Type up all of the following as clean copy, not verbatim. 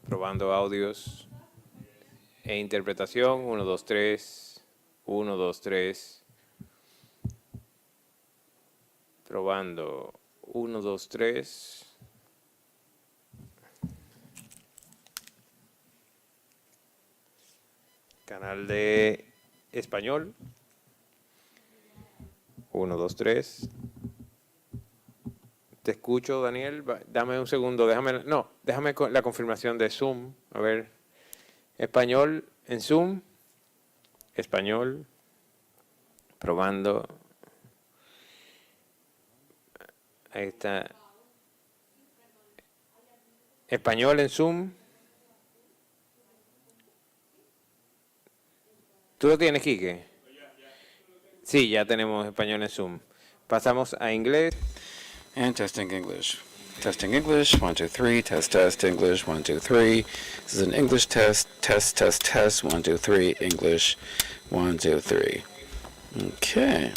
Probando audios e interpretación. 1, 2, 3. 1, 2, 3. Probando. 1, 2, 3. Canal de español. 1, 2, 3. Te escucho, Daniel. Dame un segundo. Déjame la confirmación de Zoom. A ver. Español en Zoom. Español. Probando. Ahí está. Español en Zoom. ¿Tú lo tienes, Quique? Sí, ya tenemos español en Zoom. Pasamos a inglés. And testing English. Testing English, 1, 2, 3. Test, English, 1, 2, 3. This is an English test. Test, 1, 2, 3. English, 1, 2, 3. Okay.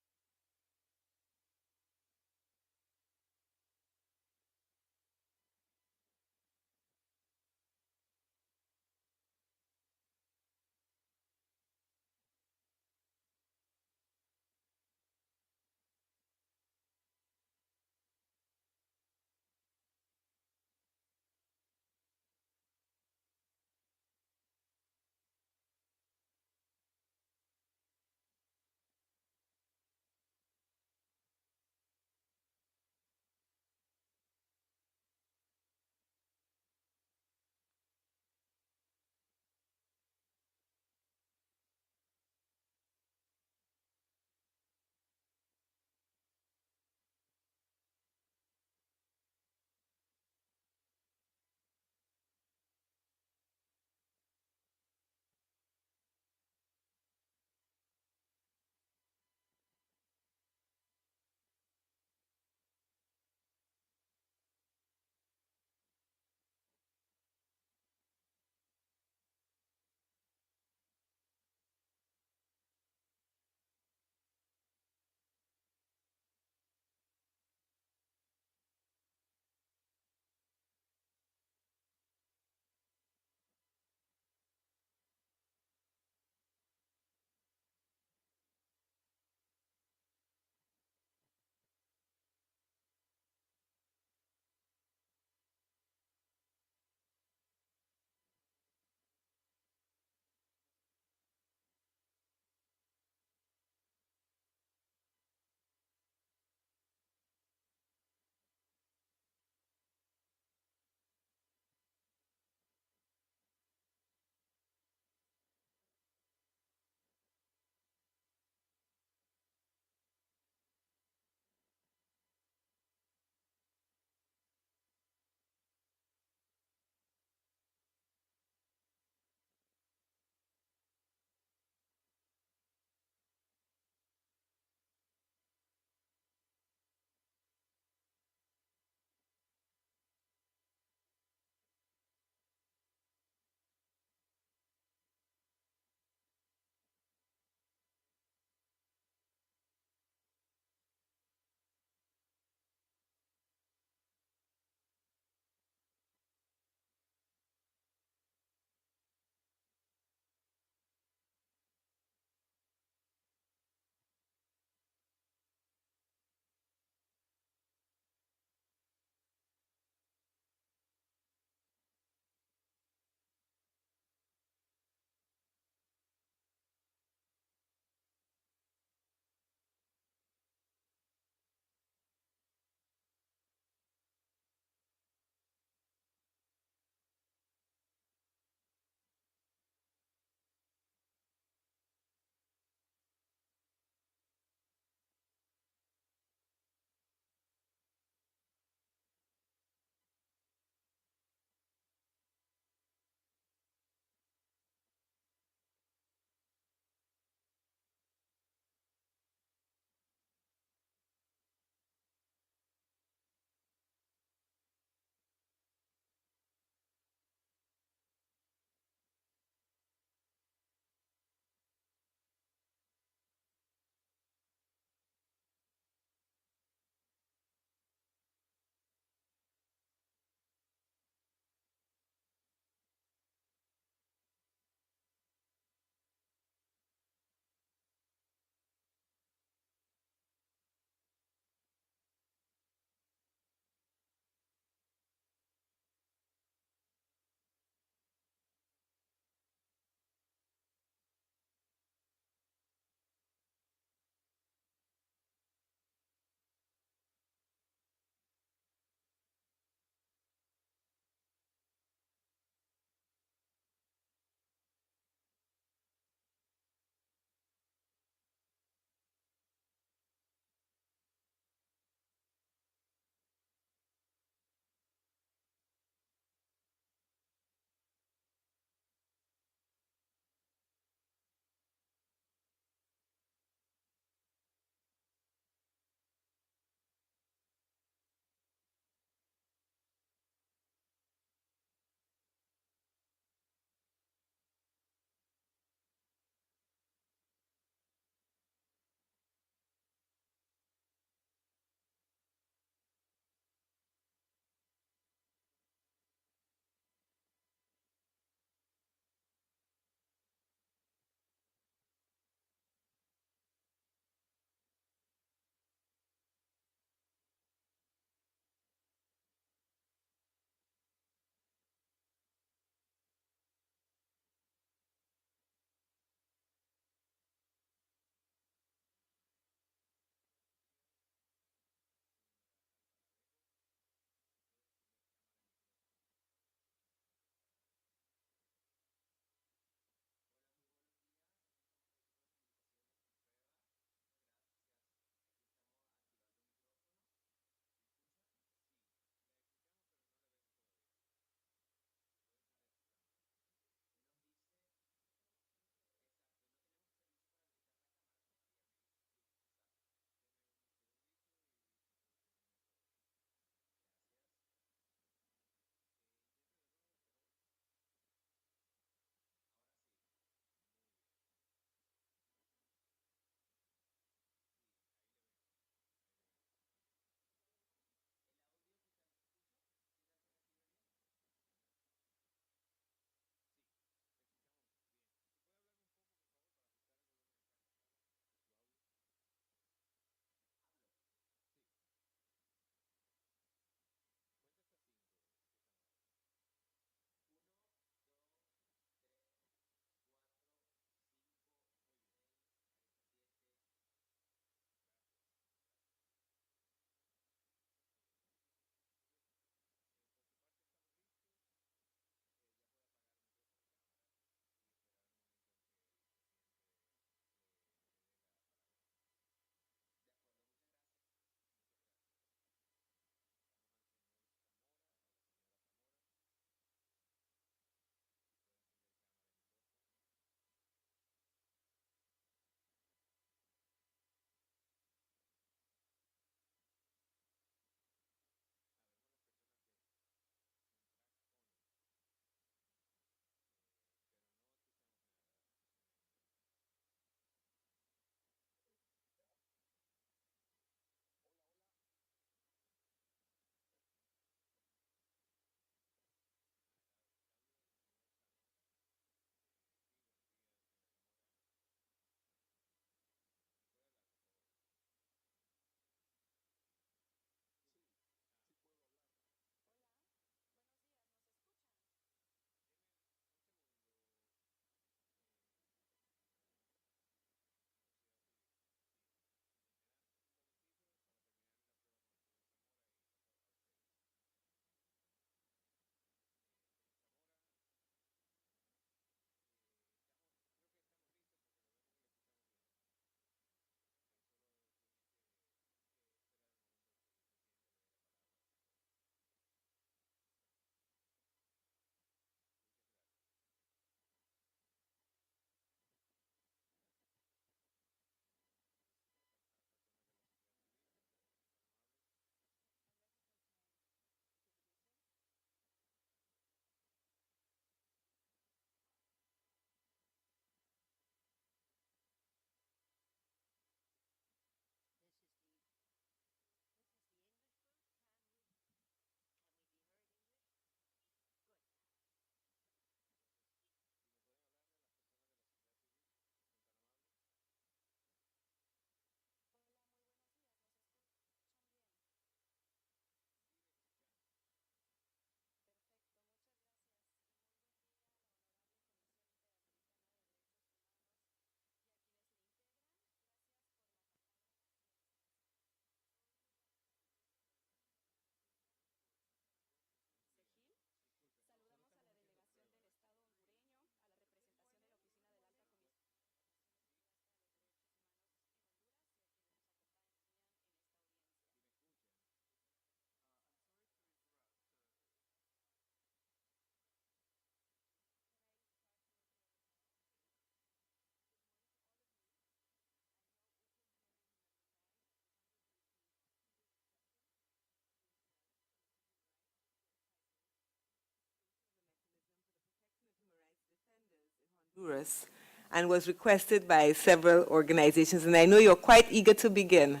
Honduras and was requested by several organizations, and I know you're quite eager to begin.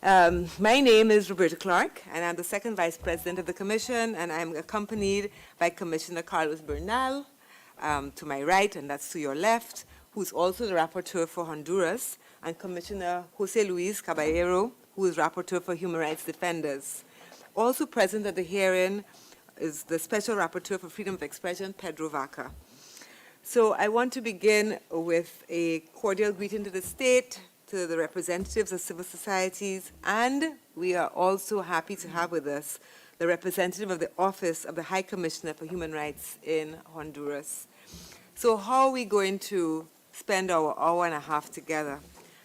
My name is Roberta Clark, and I'm the second vice president of the commission, and I'm accompanied by Commissioner Carlos Bernal, to my right, and that's to your left, who's also the rapporteur for Honduras, and Commissioner Jose Luis Caballero, who is rapporteur for human rights defenders. Also present at the hearing is the special rapporteur for freedom of expression, Pedro Vaca. So I want to begin with a cordial greeting to the state, to the representatives of civil societies, and we are also happy to have with us the representative of the Office of the High Commissioner for Human Rights in Honduras. So how are we going to spend our hour and a half together?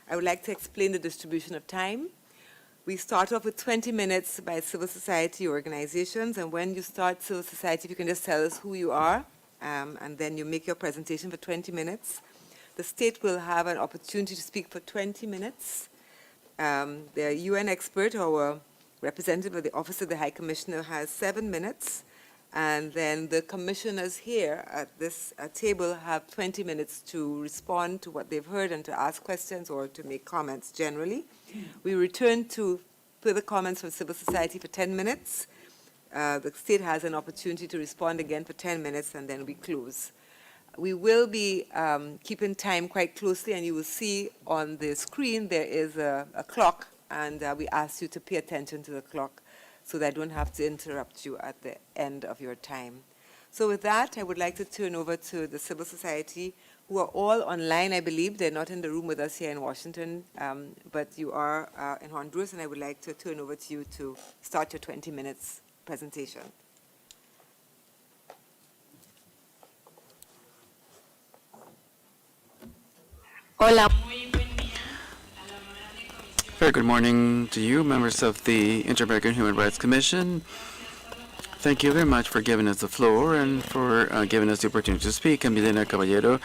I would like to explain the distribution of time. We start off with 20 minutes by civil society organizations, and when you start civil society, if you can just tell us who you are, and then you make your presentation for 20 minutes. The state will have an opportunity to speak for 20 minutes. The UN expert, our representative of the Office of the High Commissioner, has 7 minutes. And then the commissioners here at this table have 20 minutes to respond to what they've heard and to ask questions or to make comments generally. We return to further comments from civil society for 10 minutes. The state has an opportunity to respond again for 10 minutes, and then we close. We will be keeping time quite closely, and you will see on the screen there is a clock, and we ask you to pay attention to the clock so that I don't have to interrupt you at the end of your time. So with that, I would like to turn over to the civil society, who are all online, I believe. They're not in the room with us here in Washington, but you are in Honduras, and I would like to turn over to you to start your 20 minutes presentation. Hola. Very good morning to you, members of the Inter-American Human Rights Commission. Thank you very much for giving us the floor and for giving us the opportunity to speak. I'm Milena Caballero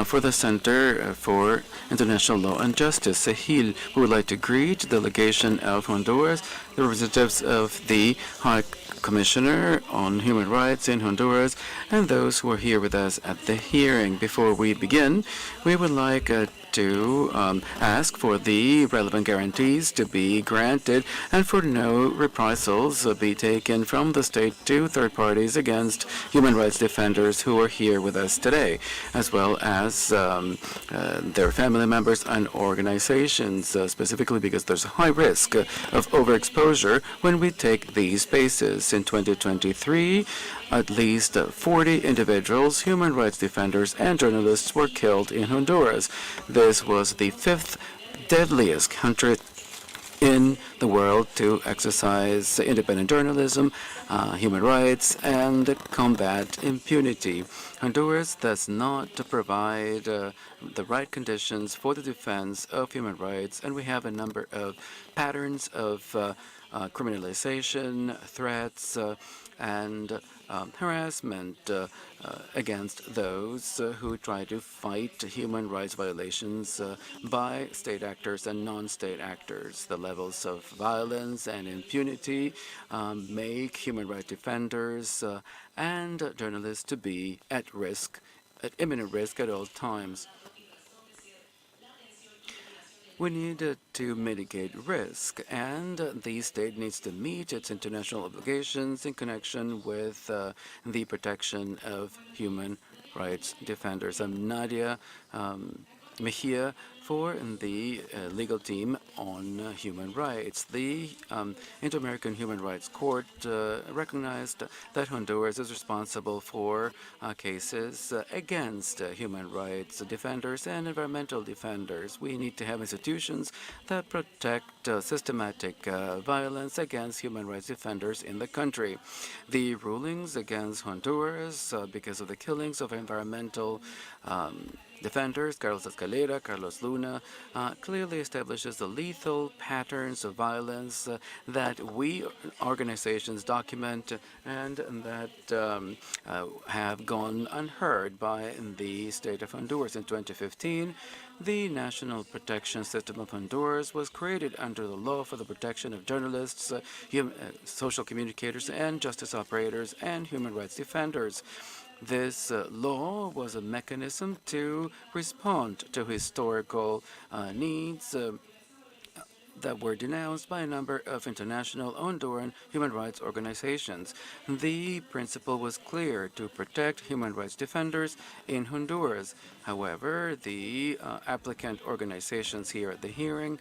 for the Center for International Law and Justice, CIDH. We would like to greet the delegation of Honduras, the representatives of the High Commissioner on Human Rights in Honduras, and those who are here with us at the hearing. Before we begin, we would like to ask for the relevant guarantees to be granted and for no reprisals be taken from the state to third parties against human rights defenders who are here with us today, as well as their family members and organizations, specifically because there's a high risk of overexposure when we take these spaces. In 2023, at least 40 individuals, human rights defenders, and journalists were killed in Honduras. This was the 5th deadliest country in the world to exercise independent journalism, human rights, and combat impunity. Honduras does not provide the right conditions for the defense of human rights, and we have a number of patterns of criminalization, threats, and harassment against those who try to fight human rights violations by state actors and non-state actors. The levels of violence and impunity make human rights defenders and journalists to be at risk, at imminent risk at all times. We need to mitigate risk, and the state needs to meet its international obligations in connection with the protection of human rights defenders. I'm Nadia Mejia for the legal team on human rights. The Inter-American Human Rights Court recognized that Honduras is responsible for cases against human rights defenders and environmental defenders. We need to have institutions that protect systematic violence against human rights defenders in the country. The rulings against Honduras because of the killings of environmental defenders, Carlos Escalera, Carlos Luna, clearly establishes the lethal patterns of violence that we organizations document and that have gone unheard by the state of Honduras. In 2015, the National Protection System of Honduras was created under the law for the protection of journalists, social communicators, and justice operators, and human rights defenders. This law was a mechanism to respond to historical needs that were denounced by a number of international Honduran human rights organizations. The principle was clear: to protect human rights defenders in Honduras. However, the applicant organizations here at the hearing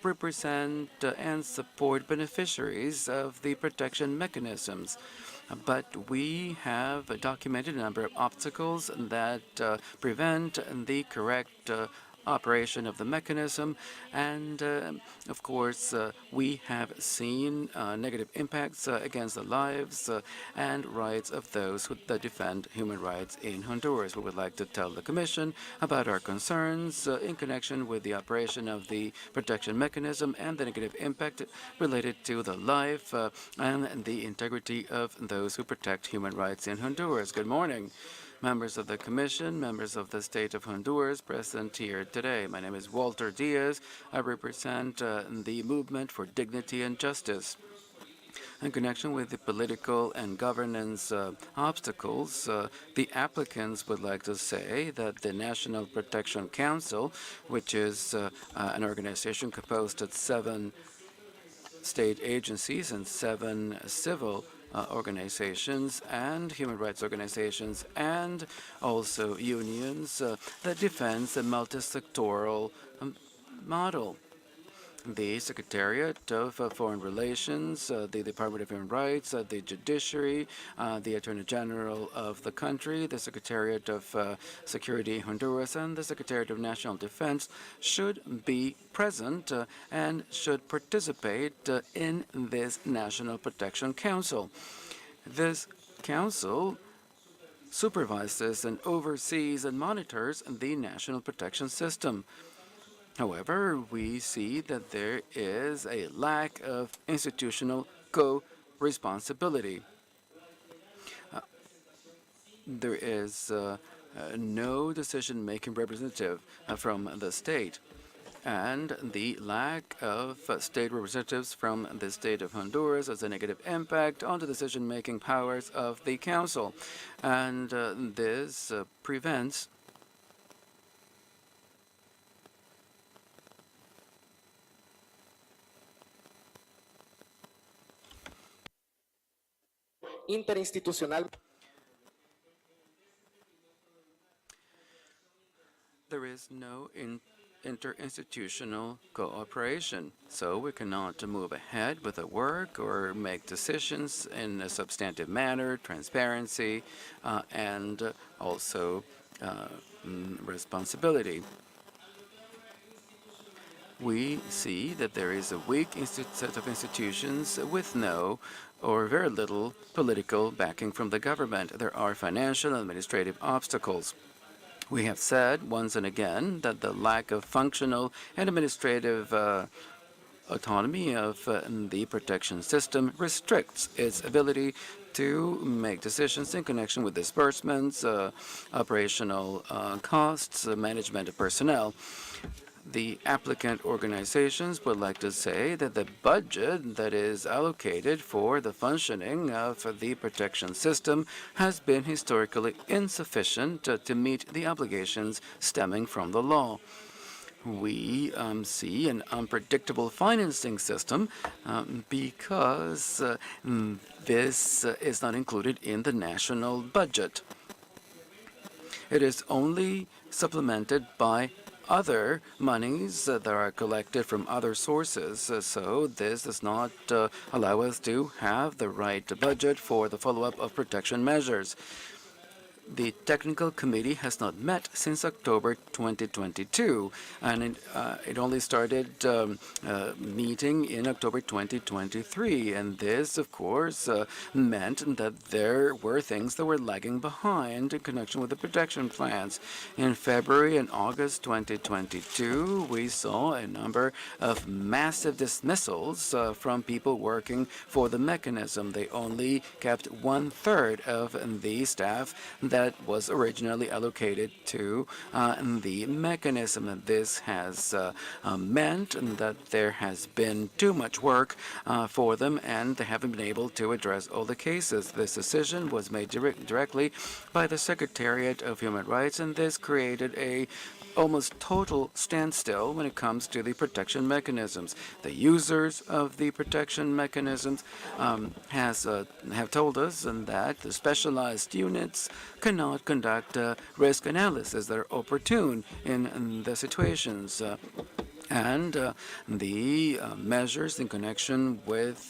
represent and support beneficiaries of the protection mechanisms. But we have documented a number of obstacles that prevent the correct operation of the mechanism, and of course we have seen negative impacts against the lives and rights of those that defend human rights in Honduras. We would like to tell the Commission about our concerns in connection with the operation of the protection mechanism and the negative impact related to the life and the integrity of those who protect human rights in Honduras. Good morning, members of the Commission, members of the State of Honduras present here today. My name is Walter Diaz. I represent the Movement for Dignity and Justice. In connection with the political and governance obstacles, the applicants would like to say that the National Protection Council, which is an organization composed of 7 state agencies and 7 civil organizations and human rights organizations, and also unions that defends a multi-sectoral model. The Secretariat of Foreign Relations, the Department of Human Rights, the Judiciary, the Attorney General of the country, the Secretariat of Security Honduras, and the Secretariat of National Defense should be present and should participate in this National Protection Council. This council supervises and oversees and monitors the national protection system. However, we see that there is a lack of institutional co-responsibility. There is no decision-making representative from the state, and the lack of state representatives from the state of Honduras has a negative impact on the decision-making powers of the council, and this prevents interinstitucional. There is no interinstitutional cooperation, so we cannot move ahead with the work or make decisions in a substantive manner, transparency, and also responsibility. We see that there is a weak set of institutions with no or very little political backing from the government. There are financial and administrative obstacles. We have said once and again that the lack of functional and administrative autonomy of the protection system restricts its ability to make decisions in connection with disbursements, operational costs, management of personnel. The applicant organizations would like to say that the budget that is allocated for the functioning of the protection system has been historically insufficient to meet the obligations stemming from the law. We see an unpredictable financing system because this is not included in the national budget. It is only supplemented by other monies that are collected from other sources, so this does not allow us to have the right budget for the follow-up of protection measures. The technical committee has not met since October 2022, and it only started meeting in October 2023. And this, of course, meant that there were things that were lagging behind in connection with the protection plans. In February and August 2022, we saw a number of massive dismissals from people working for the mechanism. They only kept 1/3 of the staff that that was originally allocated to the mechanism. And this has meant that there has been too much work for them, and they haven't been able to address all the cases. This decision was made directly by the Secretariat of Human Rights, and this created a almost total standstill when it comes to the protection mechanisms. The users of the protection mechanisms have told us that the specialized units cannot conduct risk analysis that are opportune in the situations. And the measures in connection with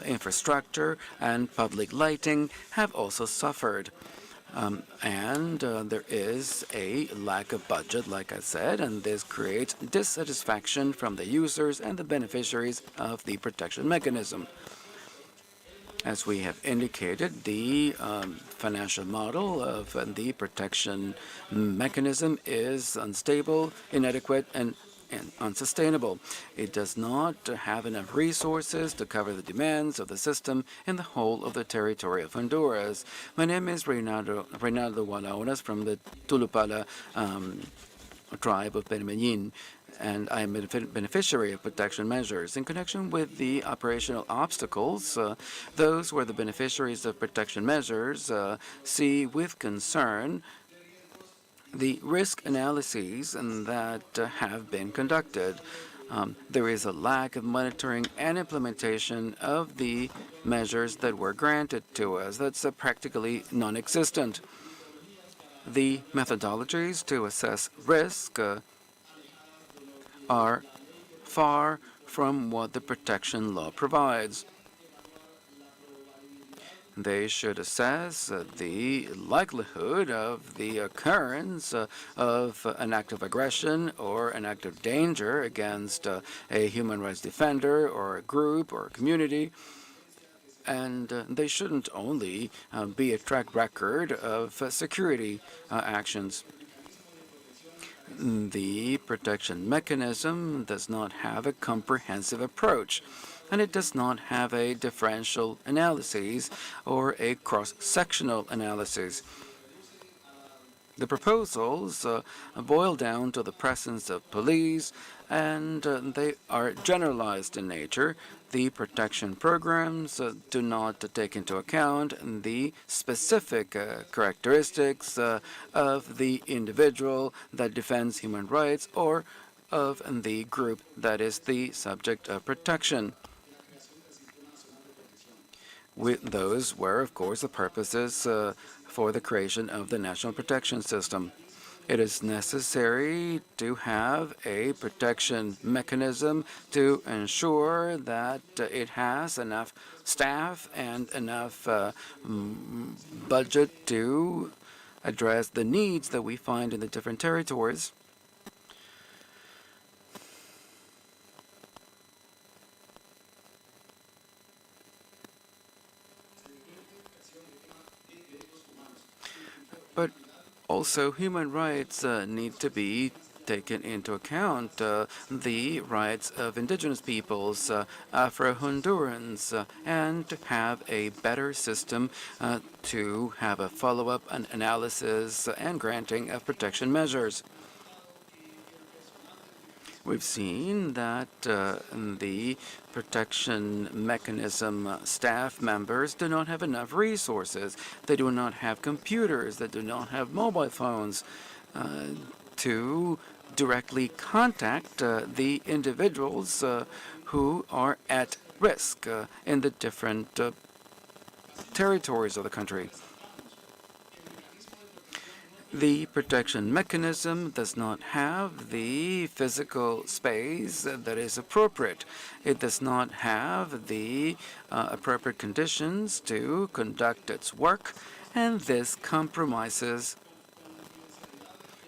infrastructure and public lighting have also suffered. There is a lack of budget, like I said, and this creates dissatisfaction from the users and the beneficiaries of the protection mechanism. As we have indicated, the financial model of the protection mechanism is unstable, inadequate, and unsustainable. It does not have enough resources to cover the demands of the system in the whole of the territory of Honduras. My name is Reynaldo Walaunas from the Tulupala tribe of Permeñin, and I am a beneficiary of protection measures. In connection with the operational obstacles, those who are the beneficiaries of protection measures see with concern the risk analyses that have been conducted. There is a lack of monitoring and implementation of the measures that were granted to us. That's practically non-existent. The methodologies to assess risk are far from what the protection law provides. They should assess the likelihood of the occurrence of an act of aggression or an act of danger against a human rights defender or a group or a community. And they shouldn't only be a track record of security actions. The protection mechanism does not have a comprehensive approach, and it does not have a differential analysis or a cross-sectional analysis. The proposals boil down to the presence of police, and they are generalized in nature. The protection programs do not take into account the specific characteristics of the individual that defends human rights or of the group that is the subject of protection. Those were, of course, the purposes for the creation of the National Protection System. It is necessary to have a protection mechanism to ensure that it has enough staff and enough budget to address the needs that we find in the different territories. But also, human rights need to be taken into account. The rights of indigenous peoples, Afro-Hondurans, and to have a better system to have a follow-up and analysis and granting of protection measures. We've seen that the protection mechanism staff members do not have enough resources. They do not have computers. They do not have mobile phones to directly contact the individuals who are at risk in the different territories of the country. The protection mechanism does not have the physical space that is appropriate. It does not have the appropriate conditions to conduct its work, and this compromises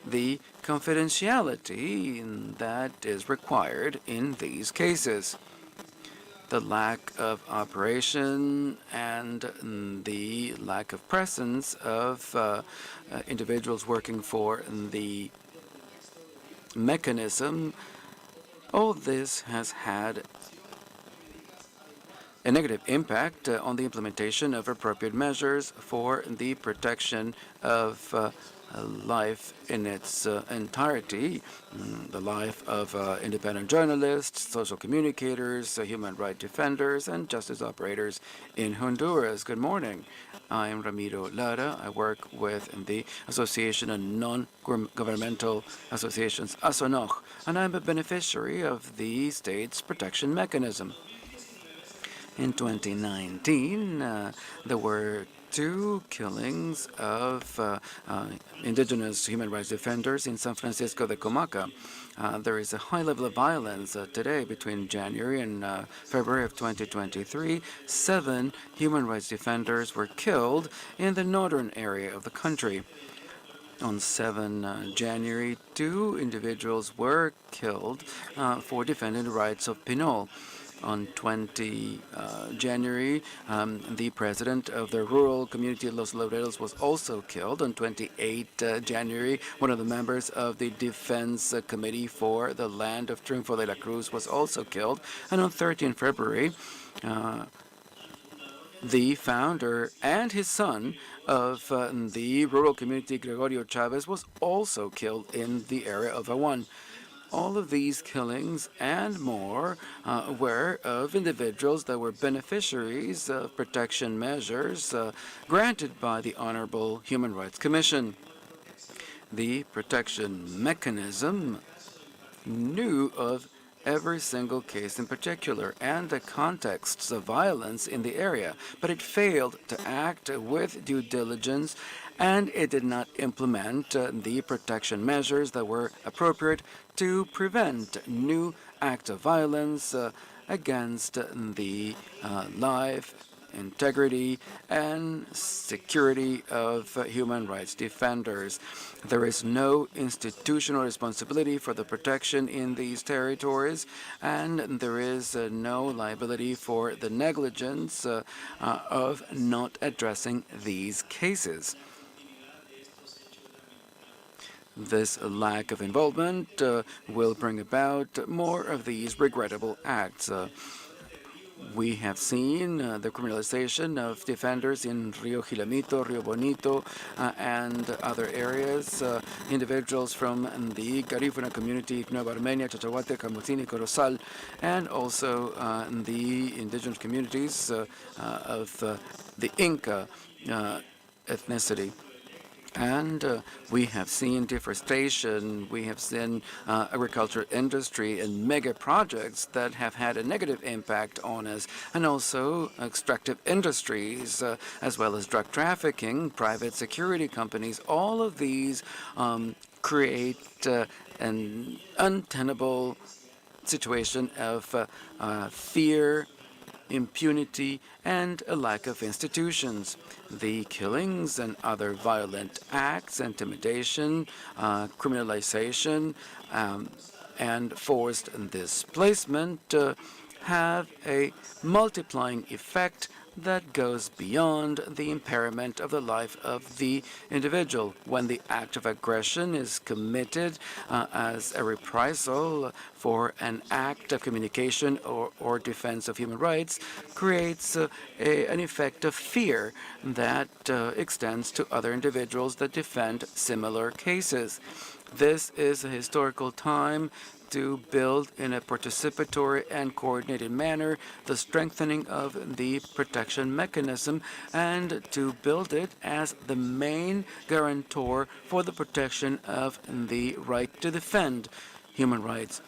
the confidentiality that is required in these cases. The lack of operation and the lack of presence of individuals working for the mechanism, all this has had a negative impact on the implementation of appropriate measures for the protection of life in its entirety, the life of independent journalists, social communicators, human rights defenders, and justice operators in Honduras. Good morning. I am Ramiro Lara. I work with the Association of Non-Governmental Associations, ASONOG, and I'm a beneficiary of the state's protection mechanism. In 2019, there were two killings of indigenous human rights defenders in San Francisco de Comaca. There is a high level of violence today. Between January and February of 2023. 7 human rights defenders were killed in the northern area of the country. On 7 January, 2 individuals were killed for defending the rights of Pinol. On 20 January, the president of the rural community of Los Laureles was also killed. On 28 January, one of the members of the Defense Committee for the Land of Triunfo de la Cruz was also killed. And on 13 February, the founder and his son of the rural community, Gregorio Chavez, was also killed in the area of Awan. All of these killings and more were of individuals that were beneficiaries of protection measures granted by the Honorable Human Rights Commission. The protection mechanism knew of every single case in particular and the contexts of violence in the area, but it failed to act with due diligence, and it did not implement the protection measures that were appropriate to prevent new acts of violence against the life, integrity, and security of human rights defenders. There is no institutional responsibility for the protection in these territories, and there is no liability for the negligence of not addressing these cases. This lack of involvement will bring about more of these regrettable acts. We have seen the criminalization of defenders in Rio Gilamito, Rio Bonito, and other areas. Individuals from the Garifuna community, Nueva Armenia, Chachahuate, Camucini, Corozal, and also the indigenous communities of the Inca ethnicity. And we have seen deforestation, we have seen agriculture industry and mega projects that have had a negative impact on us, and also extractive industries, as well as drug trafficking, private security companies. All of these create an untenable situation of fear, impunity, and a lack of institutions. The killings and other violent acts, intimidation, criminalization, and forced displacement have a multiplying effect that goes beyond the impairment of the life of the individual. When the act of aggression is committed as a reprisal for an act of communication or defense of human rights, creates an effect of fear that extends to other individuals that defend similar cases. This is a historical time to build in a participatory and coordinated manner the strengthening of the protection mechanism, and to build it as the main guarantor for the protection of the right to defend human rights,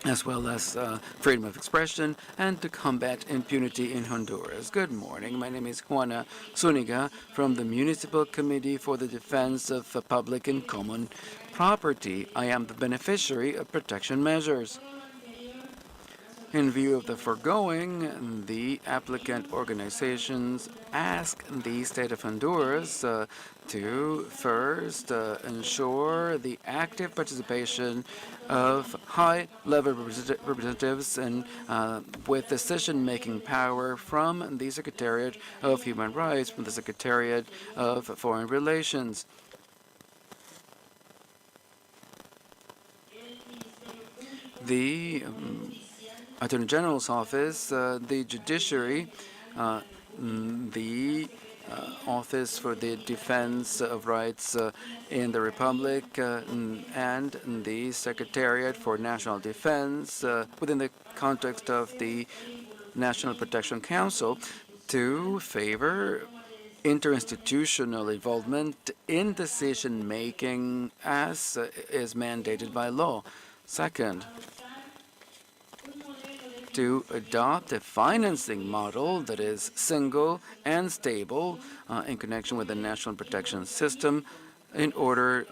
as well as freedom of expression, and to combat impunity in Honduras. Good morning. My name is Juana Zuniga from the Municipal Committee for the Defense of Public and Common Property. I am the beneficiary of protection measures. In view of the foregoing, the applicant organizations ask the state of Honduras to first ensure the active participation of high-level representatives and with decision-making power from the Secretariat of Human Rights, from the Secretariat of Foreign Relations. The Attorney General's office, the judiciary, the Office for the Defense of Rights in the Republic, and the Secretariat for National Defense within the context of the National Protection Council to favor interinstitutional involvement in decision-making as is mandated by law. Second, to adopt a financing model that is single and stable in connection with the national protection system in order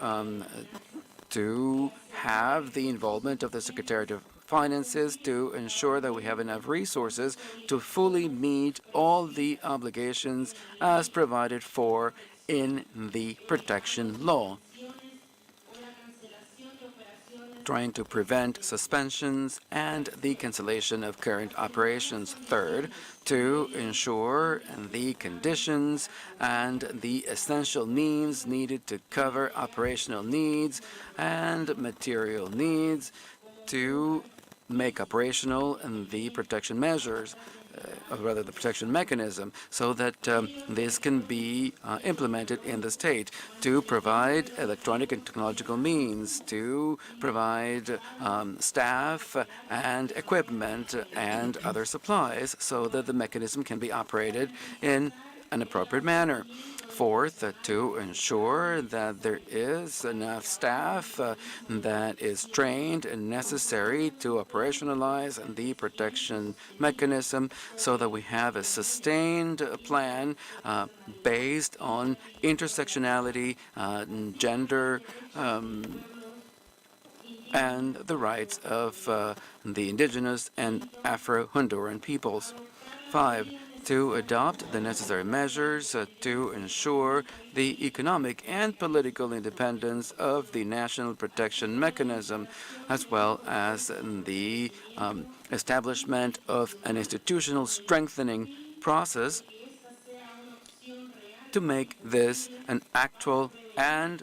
to have the involvement of the Secretariat of Finances to ensure that we have enough resources to fully meet all the obligations as provided for in the protection law, trying to prevent suspensions and the cancellation of current operations. Third, to ensure the conditions and the essential means needed to cover operational needs and material needs to make operational the protection measures, or rather the protection mechanism, so that this can be implemented in the state, to provide electronic and technological means, to provide staff and equipment and other supplies so that the mechanism can be operated in an appropriate manner. Fourth, to ensure that there is enough staff that is trained and necessary to operationalize the protection mechanism so that we have a sustained plan based on intersectionality, gender, and the rights of the indigenous and Afro-Honduran peoples. 5, to adopt the necessary measures to ensure the economic and political independence of the national protection mechanism, as well as the establishment of an institutional strengthening process to make this an actual and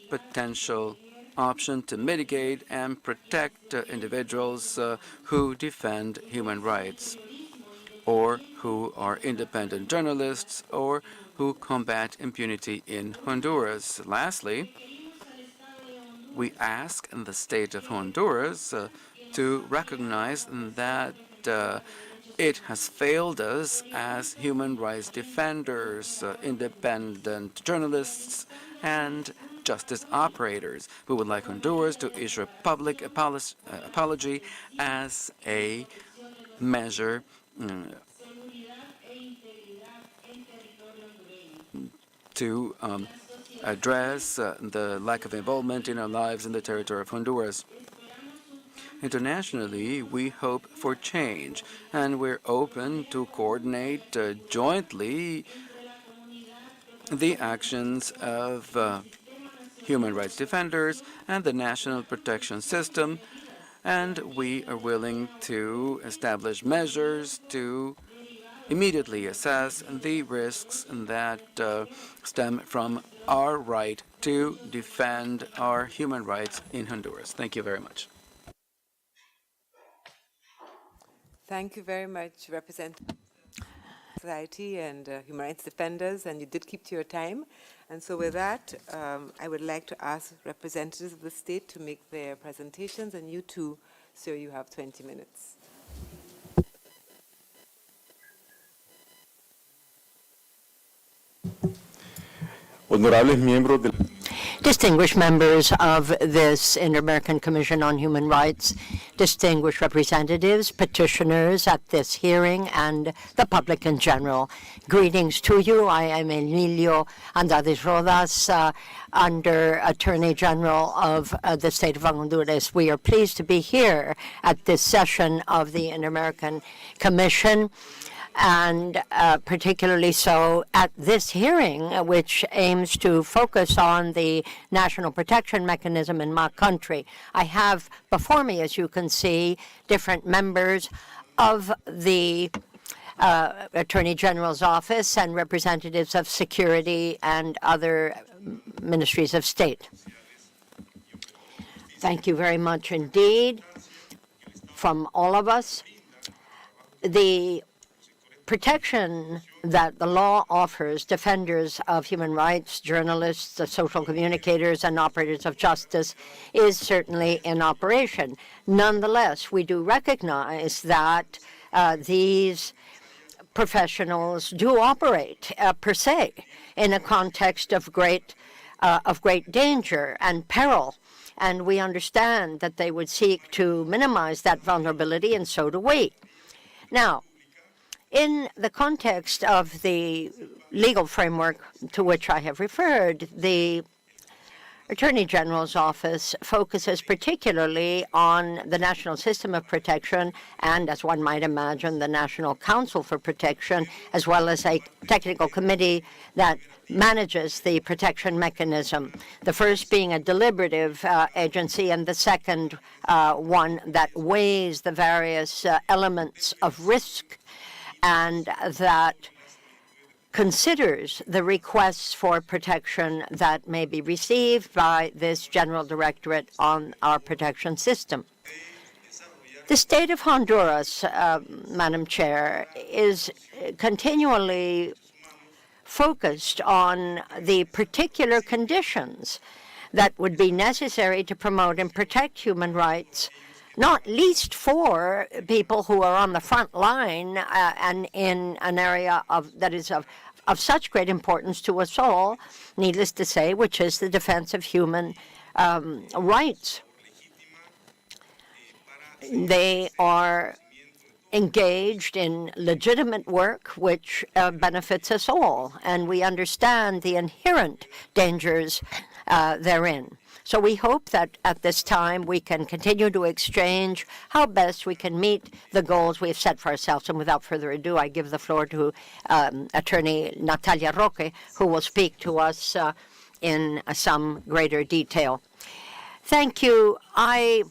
potential option to mitigate and protect individuals who defend human rights, or who are independent journalists, or who combat impunity in Honduras. Lastly, we ask the state of Honduras to recognize that it has failed us as human rights defenders, independent journalists, and justice operators. We would like Honduras to issue a public apology as a measure to address the lack of involvement in our lives in the territory of Honduras. Internationally, we hope for change, and we're open to coordinate jointly the actions of human rights defenders and the national protection system, and we are willing to establish measures to immediately assess the risks that stem from our right to defend our human rights in Honduras. Thank you very much. Thank you very much, Representative Society and Human Rights Defenders, and you did keep to your time. And so with that, I would like to ask representatives of the state to make their presentations, and you too, sir, you have 20 minutes. Honorables miembros del Distinguished members of this Inter-American Commission on Human Rights, distinguished representatives, petitioners at this hearing, and the public in general. Greetings to you. I am Emilio Andrade Rodas, Under Attorney General of the state of Honduras. We are pleased to be here at this session of the Inter-American Commission, and particularly so at this hearing, which aims to focus on the national protection mechanism in my country. I have before me, as you can see, different members of the Attorney General's office and representatives of security and other ministries of state. Thank you very much indeed from all of us the protection that the law offers defenders of human rights, journalists, social communicators, and operators of justice is certainly in operation. Nonetheless, we do recognize that these professionals do operate per se in a context of great danger and peril. And we understand that they would seek to minimize that vulnerability, and so do we. Now, in the context of the legal framework to which I have referred, the Attorney General's office focuses particularly on the National System of Protection and, as one might imagine, the National Council for Protection, as well as a technical committee that manages the protection mechanism, the first being a deliberative agency and the second one that weighs the various elements of risk and that considers the requests for protection that may be received by this General Directorate on our protection system. The state of Honduras, Madam Chair, is continually focused on the particular conditions that would be necessary to promote and protect human rights, not least for people who are on the front line and in an area that is of such great importance to us all, needless to say, which is the defense of human rights. They are engaged in legitimate work which benefits us all, and we understand the inherent dangers therein. So we hope that at this time we can continue to exchange how best we can meet the goals we have set for ourselves. And without further ado, I give the floor to Attorney Natalia Roque, who will speak to us in some greater detail. Thank you. I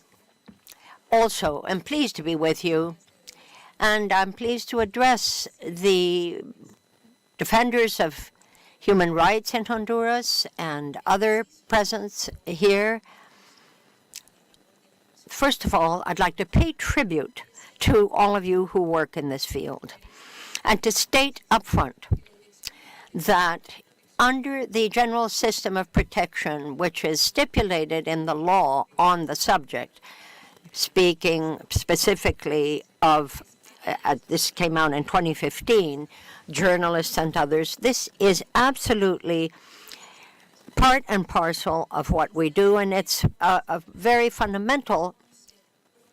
also am pleased to be with you, and I'm pleased to address the defenders of human rights in Honduras and other presence here. First of all, I'd like to pay tribute to all of you who work in this field and to state up front that under the general system of protection, which is stipulated in the law on the subject, speaking specifically of, this came out in 2015, journalists and others, this is absolutely part and parcel of what we do, and it's a very fundamental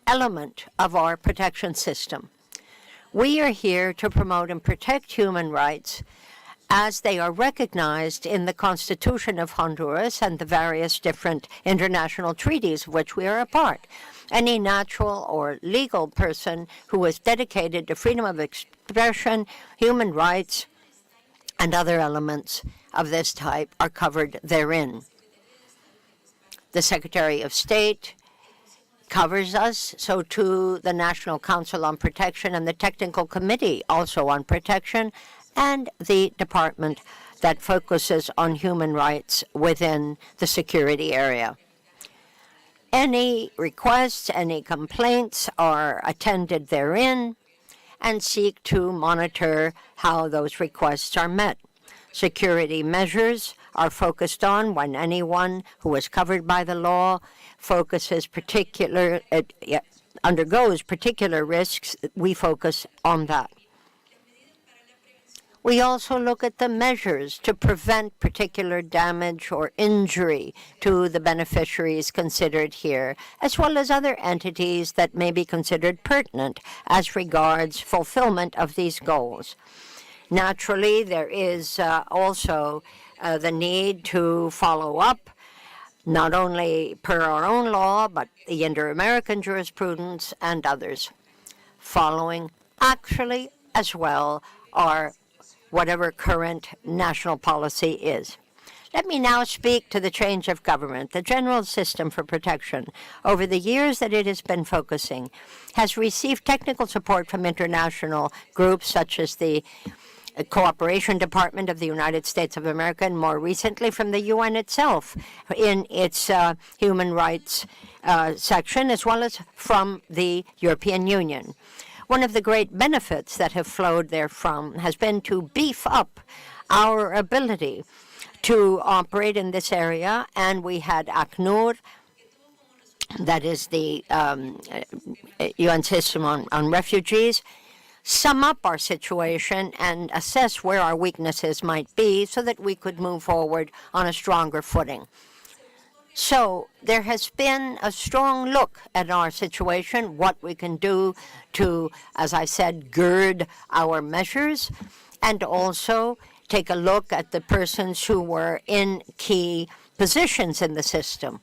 element of our protection system. We are here to promote and protect human rights as they are recognized in the Constitution of Honduras and the various different international treaties of which we are a part. Any natural or legal person who is dedicated to freedom of expression, human rights, and other elements of this type are covered therein. The Secretary of State covers us, so too the National Council on Protection and the Technical Committee also on Protection, and the department that focuses on human rights within the security area. Any requests, any complaints are attended therein and seek to monitor how those requests are met. Security measures are focused on when anyone who is covered by the law undergoes particular risks. We focus on that. We also look at the measures to prevent particular damage or injury to the beneficiaries considered here, as well as other entities that may be considered pertinent as regards fulfillment of these goals. Naturally, there is also the need to follow up, not only per our own law, but the Inter-American jurisprudence and others, following actually as well our whatever current national policy is. Let me now speak to the change of government. The general system for protection, over the years that it has been focusing, has received technical support from international groups such as the Cooperation Department of the United States of America, and more recently from the UN itself in its human rights section, as well as from the European Union. One of the great benefits that have flowed therefrom has been to beef up our ability to operate in this area, and we had ACNUR, that is the UN system on refugees, sum up our situation and assess where our weaknesses might be so that we could move forward on a stronger footing. So there has been a strong look at our situation, what we can do to, as I said, gird our measures, and also take a look at the persons who were in key positions in the system.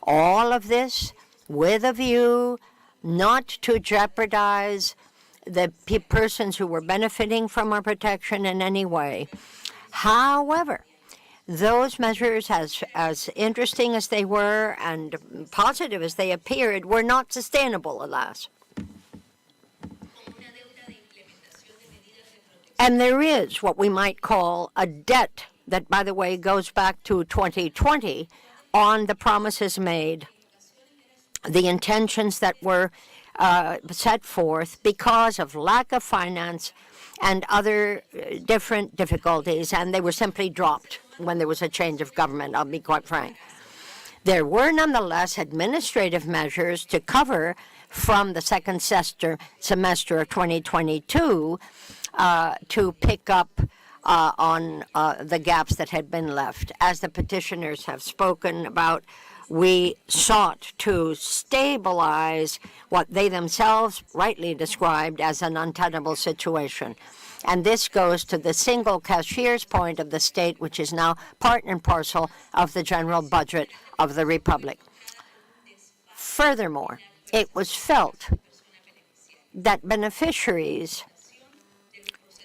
All of this with a view not to jeopardize the persons who were benefiting from our protection in any way. However, those measures, as interesting as they were and positive as they appeared, were not sustainable, alas. And there is what we might call a debt that, by the way, goes back to 2020 on the promises made, the intentions that were set forth because of lack of finance and other different difficulties, and they were simply dropped when there was a change of government, I'll be quite frank. There were nonetheless administrative measures to cover from the second semester of 2022 to pick up on the gaps that had been left. As the petitioners have spoken about, we sought to stabilize what they themselves rightly described as an untenable situation. And this goes to the single cashier's point of the state, which is now part and parcel of the general budget of the Republic. Furthermore, it was felt that beneficiaries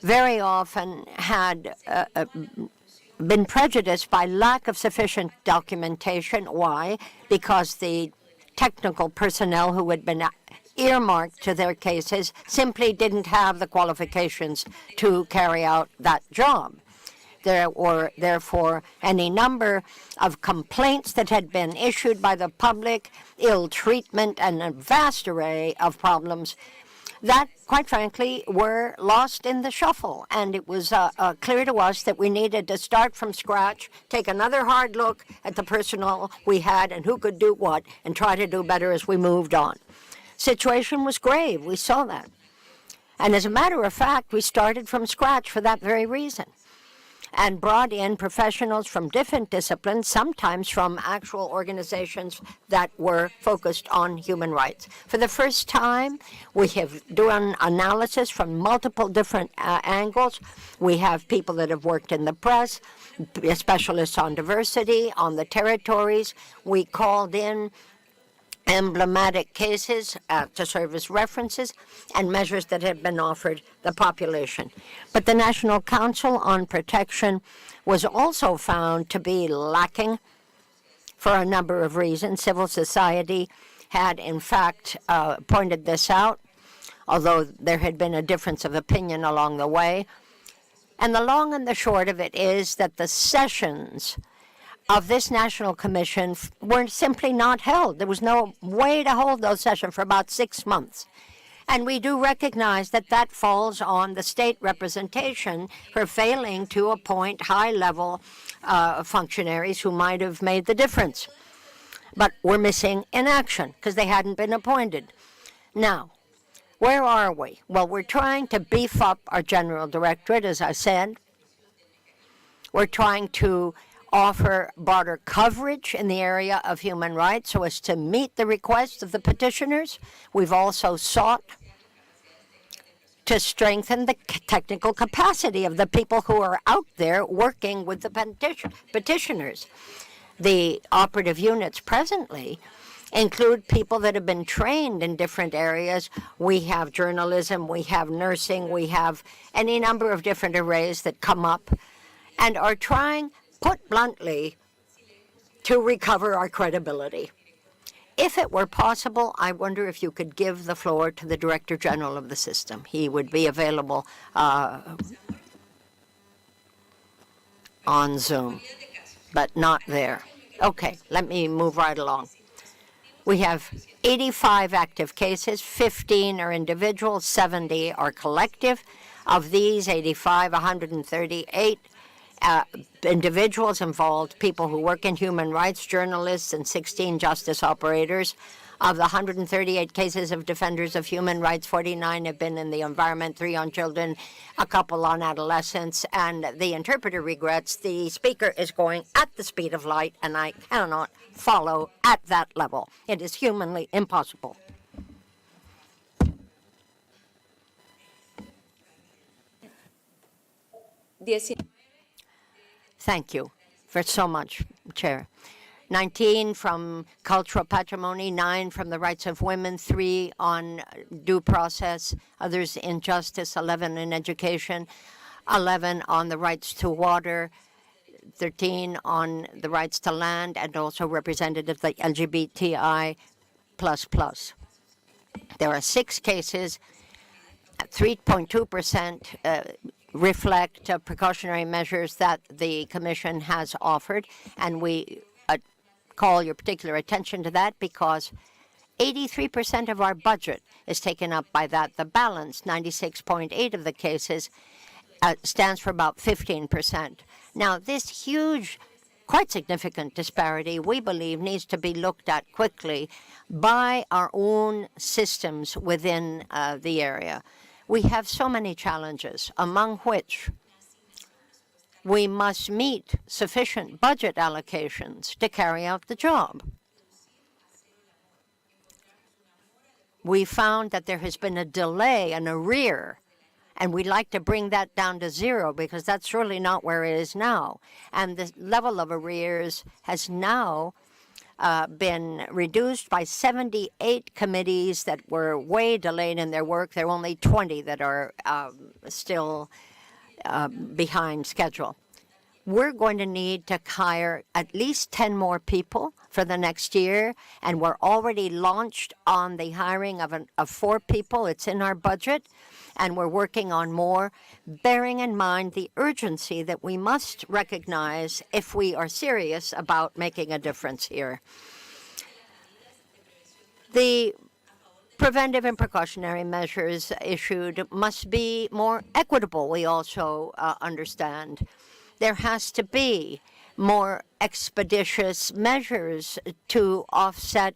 very often had been prejudiced by lack of sufficient documentation. Why? Because the technical personnel who had been earmarked to their cases simply didn't have the qualifications to carry out that job. There were, therefore, any number of complaints that had been issued by the public, ill treatment, and a vast array of problems that, quite frankly, were lost in the shuffle. And it was clear to us that we needed to start from scratch, take another hard look at the personnel we had and who could do what, and try to do better as we moved on. Situation was grave. We saw that. And as a matter of fact, we started from scratch for that very reason, and brought in professionals from different disciplines, sometimes from actual organizations that were focused on human rights. For the first time, we have done analysis from multiple different angles. We have people that have worked in the press, specialists on diversity, on the territories. We called in emblematic cases to serve as references and measures that had been offered the population. But the National Council on Protection was also found to be lacking for a number of reasons. Civil society had, in fact, pointed this out, although there had been a difference of opinion along the way. And the long and the short of it is that the sessions of this National Commission were simply not held. There was no way to hold those sessions for about 6 months. And we do recognize that that falls on the state representation for failing to appoint high-level functionaries who might have made the difference. But we're missing in action because they hadn't been appointed. Now, where are we? Well, we're trying to beef up our general directorate, as I said. We're trying to offer broader coverage in the area of human rights so as to meet the requests of the petitioners. We've also sought to strengthen the technical capacity of the people who are out there working with the petitioners. The operative units presently include people that have been trained in different areas. We have journalism, we have nursing, we have any number of different arrays that come up and are trying, put bluntly, to recover our credibility. If it were possible, I wonder if you could give the floor to the Director General of the system. He would be available on Zoom, but not there. Okay, let me move right along. We have 85 active cases, 15 are individual, 70 are collective. Of these 85, 138 individuals involved, people who work in human rights, journalists, and 16 justice operators. Of the 138 cases of defenders of human rights, 49 have been in the environment, 3 on children, a couple on adolescents, and the interpreter regrets the speaker is going at the speed of light, and I cannot follow at that level. It is humanly impossible. Thank you for so much, Chair. 19 from cultural patrimony, 9 from the rights of women, 3 on due process, others in justice, 11 in education, 11 on the rights to water, 13 on the rights to land, and also representatives like LGBTI++. There are 6 cases, 3.2% reflect precautionary measures that the Commission has offered, and we call your particular attention to that because 83% of our budget is taken up by that. The balance, 96.8 of the cases, stands for about 15%. Now, this huge, quite significant disparity, we believe, needs to be looked at quickly by our own systems within the area. We have so many challenges, among which we must meet sufficient budget allocations to carry out the job. We found that there has been a delay, an arrear, and we'd like to bring that down to 0 because that's surely not where it is now. And the level of arrears has now been reduced by 78 committees that were way delayed in their work. There are only 20 that are still behind schedule. We're going to need to hire at least 10 more people for the next year, and we're already launched on the hiring of 4 people. It's in our budget, and we're working on more, bearing in mind the urgency that we must recognize if we are serious about making a difference here. The preventive and precautionary measures issued must be more equitable, we also understand. There has to be more expeditious measures to offset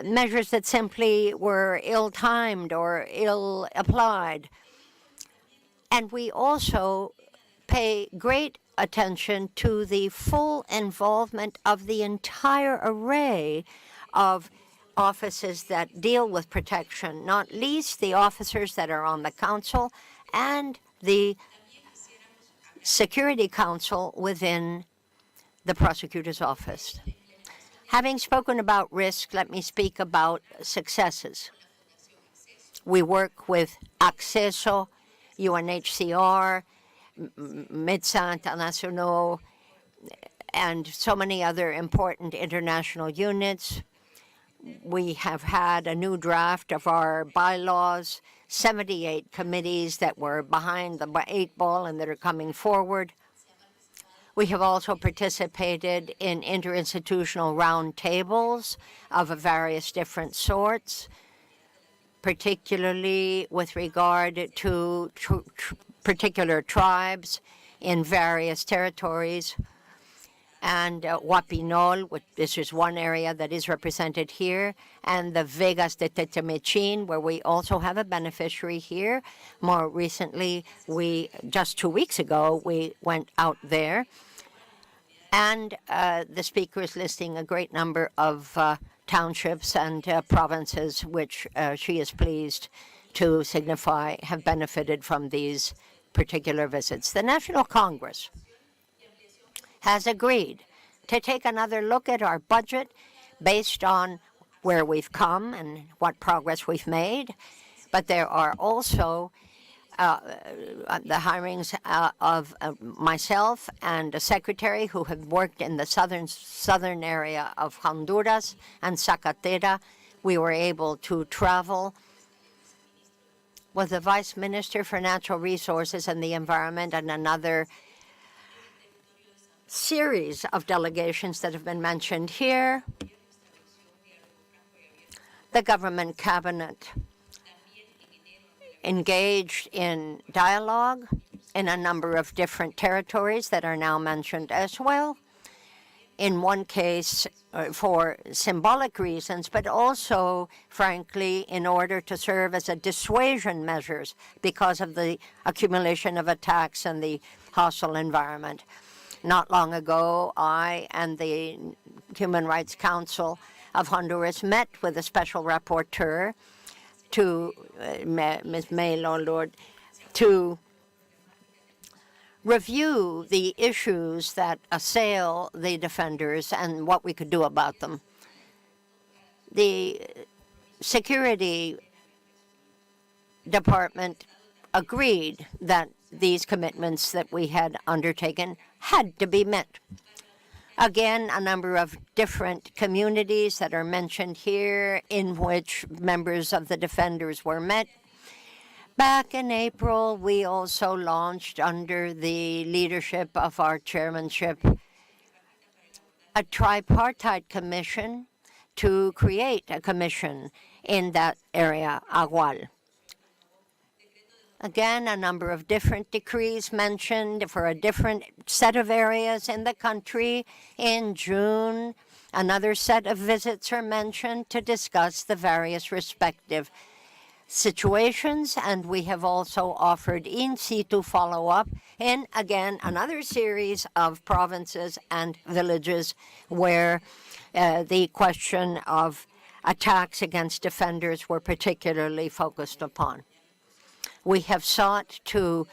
measures that simply were ill-timed or ill-applied. And we also pay great attention to the full involvement of the entire array of offices that deal with protection, not least the officers that are on the Council and the Security Council within the Prosecutor's Office. Having spoken about risk, let me speak about successes. We work with Acceso, UNHCR, Médecins Internationaux, and so many other important international units. We have had a new draft of our bylaws, 78 committees that were behind the 8 ball and that are coming forward. We have also participated in interinstitutional roundtables of various different sorts, particularly with regard to particular tribes in various territories. And Huapinol, this is one area that is represented here, and the Vegas de Tetemechin, where we also have a beneficiary here. More recently, just 2 weeks ago, we went out there. And the speaker is listing a great number of townships and provinces which she is pleased to signify have benefited from these particular visits. The National Congress has agreed to take another look at our budget based on where we've come and what progress we've made. But there are also the hirings of myself and a secretary who have worked in the southern area of Honduras and Zacatera. We were able to travel with the Vice Minister for Natural Resources and the Environment and another series of delegations that have been mentioned here. The government cabinet engaged in dialogue in a number of different territories that are now mentioned as well. In one case, for symbolic reasons, but also, frankly, in order to serve as a dissuasion measures because of the accumulation of attacks and the hostile environment. Not long ago, I and the Human Rights Council of Honduras met with a special rapporteur to Ms. May Lord to review the issues that assail the defenders and what we could do about them. The Security Department agreed that these commitments that we had undertaken had to be met. Again, a number of different communities that are mentioned here in which members of the defenders were met. Back in April, we also launched, under the leadership of our chairmanship, a tripartite commission to create a commission in that area, Agual. Again, a number of different decrees mentioned for a different set of areas in the country. In June, another set of visits are mentioned to discuss the various respective situations, and we have also offered in situ follow-up in, again, another series of provinces and villages where the question of attacks against defenders were particularly focused upon. We have sought to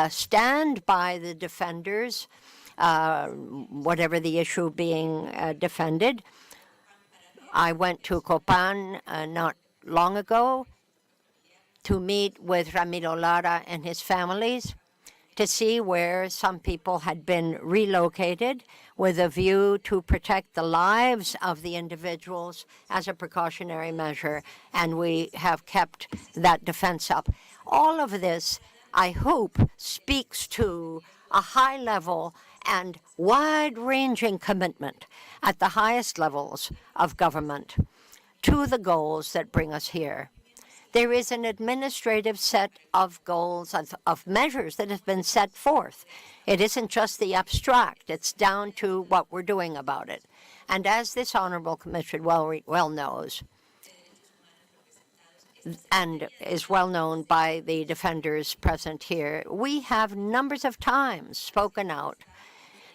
stand by the defenders, whatever the issue being defended. I went to Copan not long ago to meet with Ramiro Lara and his families to see where some people had been relocated with a view to protect the lives of the individuals as a precautionary measure, and we have kept that defense up. All of this, I hope, speaks to a high level and wide-ranging commitment at the highest levels of government to the goals that bring us here. There is an administrative set of goals, of measures that have been set forth. It isn't just the abstract. It's down to what we're doing about it. And as this Honorable Commission well knows, and is well known by the defenders present here, we have numbers of times spoken out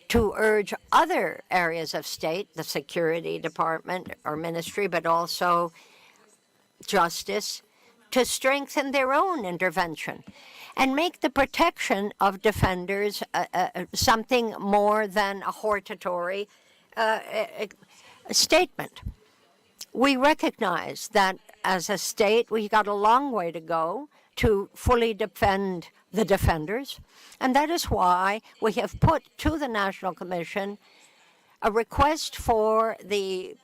to urge other areas of state, the Security Department or Ministry, but also Justice, to strengthen their own intervention and make the protection of defenders something more than a hortatory statement. We recognize that as a state, we got a long way to go to fully defend the defenders, and that is why we have put to the National Commission a request for the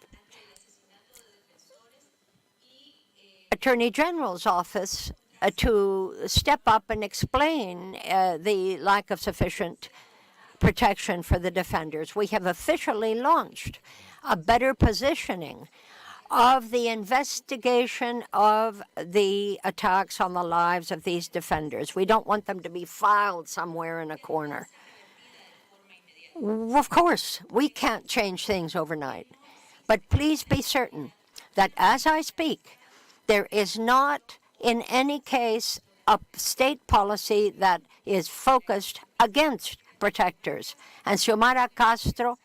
Attorney General's office to step up and explain the lack of sufficient protection for the defenders. We have officially launched a better positioning of the investigation of the attacks on the lives of these defenders. We don't want them to be filed somewhere in a corner. Of course, we can't change things overnight, but please be certain that as I speak, there is not in any case a state policy that is focused against protectors. And Xiomara Castro,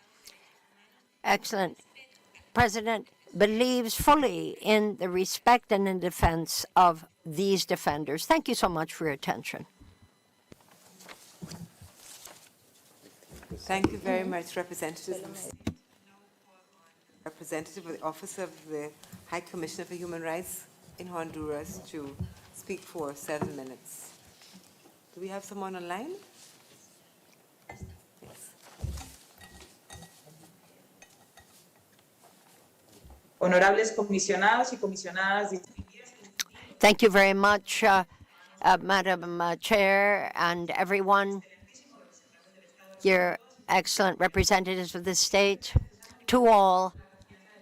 excellent President, believes fully in the respect and in defense of these defenders. Thank you so much for your attention. Thank you very much, Representative of the Office of the High Commissioner for Human Rights in Honduras to speak for 7 minutes. Do we have someone online? Yes. Honorables comisionados y comisionadas. Thank you very much, Madam Chair and everyone, your excellent representatives of the state. To all,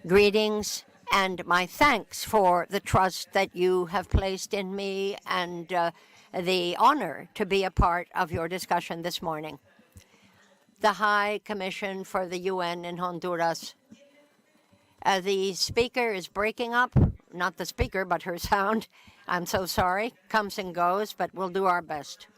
greetings and my thanks for the trust that you have placed in me and the honor to be a part of your discussion this morning. The High Commission for the UN in Honduras. The speaker is breaking up. Not the speaker, but her sound. I'm so sorry. Comes and goes, but we'll do our best.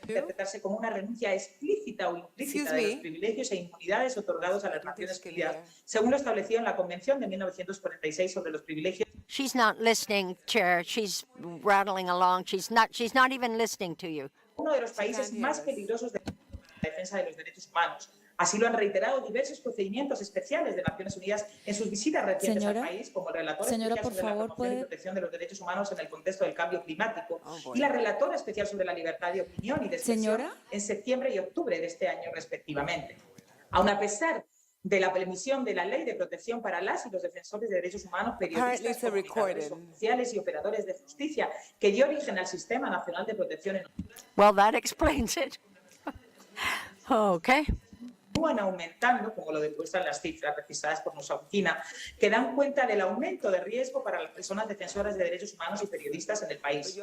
Interpretarse como una renuncia explícita o implícita de los privilegios e inmunidades otorgados a las Naciones Unidas, según lo establecido en la Convención de 1946 sobre los privilegios. She's not listening, Chair. She's rattling along. She's not even listening to you. Uno de los países más peligrosos de la defensa de los derechos humanos. Así lo han reiterado diversos procedimientos especiales de Naciones Unidas en sus visitas recientes al país, como el relator especial sobre la promoción y protección de los derechos humanos en el contexto del cambio climático y la relatora especial sobre la libertad de opinión y de expresión en septiembre y octubre de este año, respectivamente. Aun a pesar de la emisión de la Ley de Protección para las y los defensores de derechos humanos, periodistas, comunicadores oficiales y operadores de justicia, que dio origen al Sistema Nacional de Protección en Well, that explains it. Okay. Continúan aumentando, como lo demuestran las cifras registradas por nuestra oficina, que dan cuenta del aumento de riesgo para las personas defensoras de derechos humanos y periodistas en el país.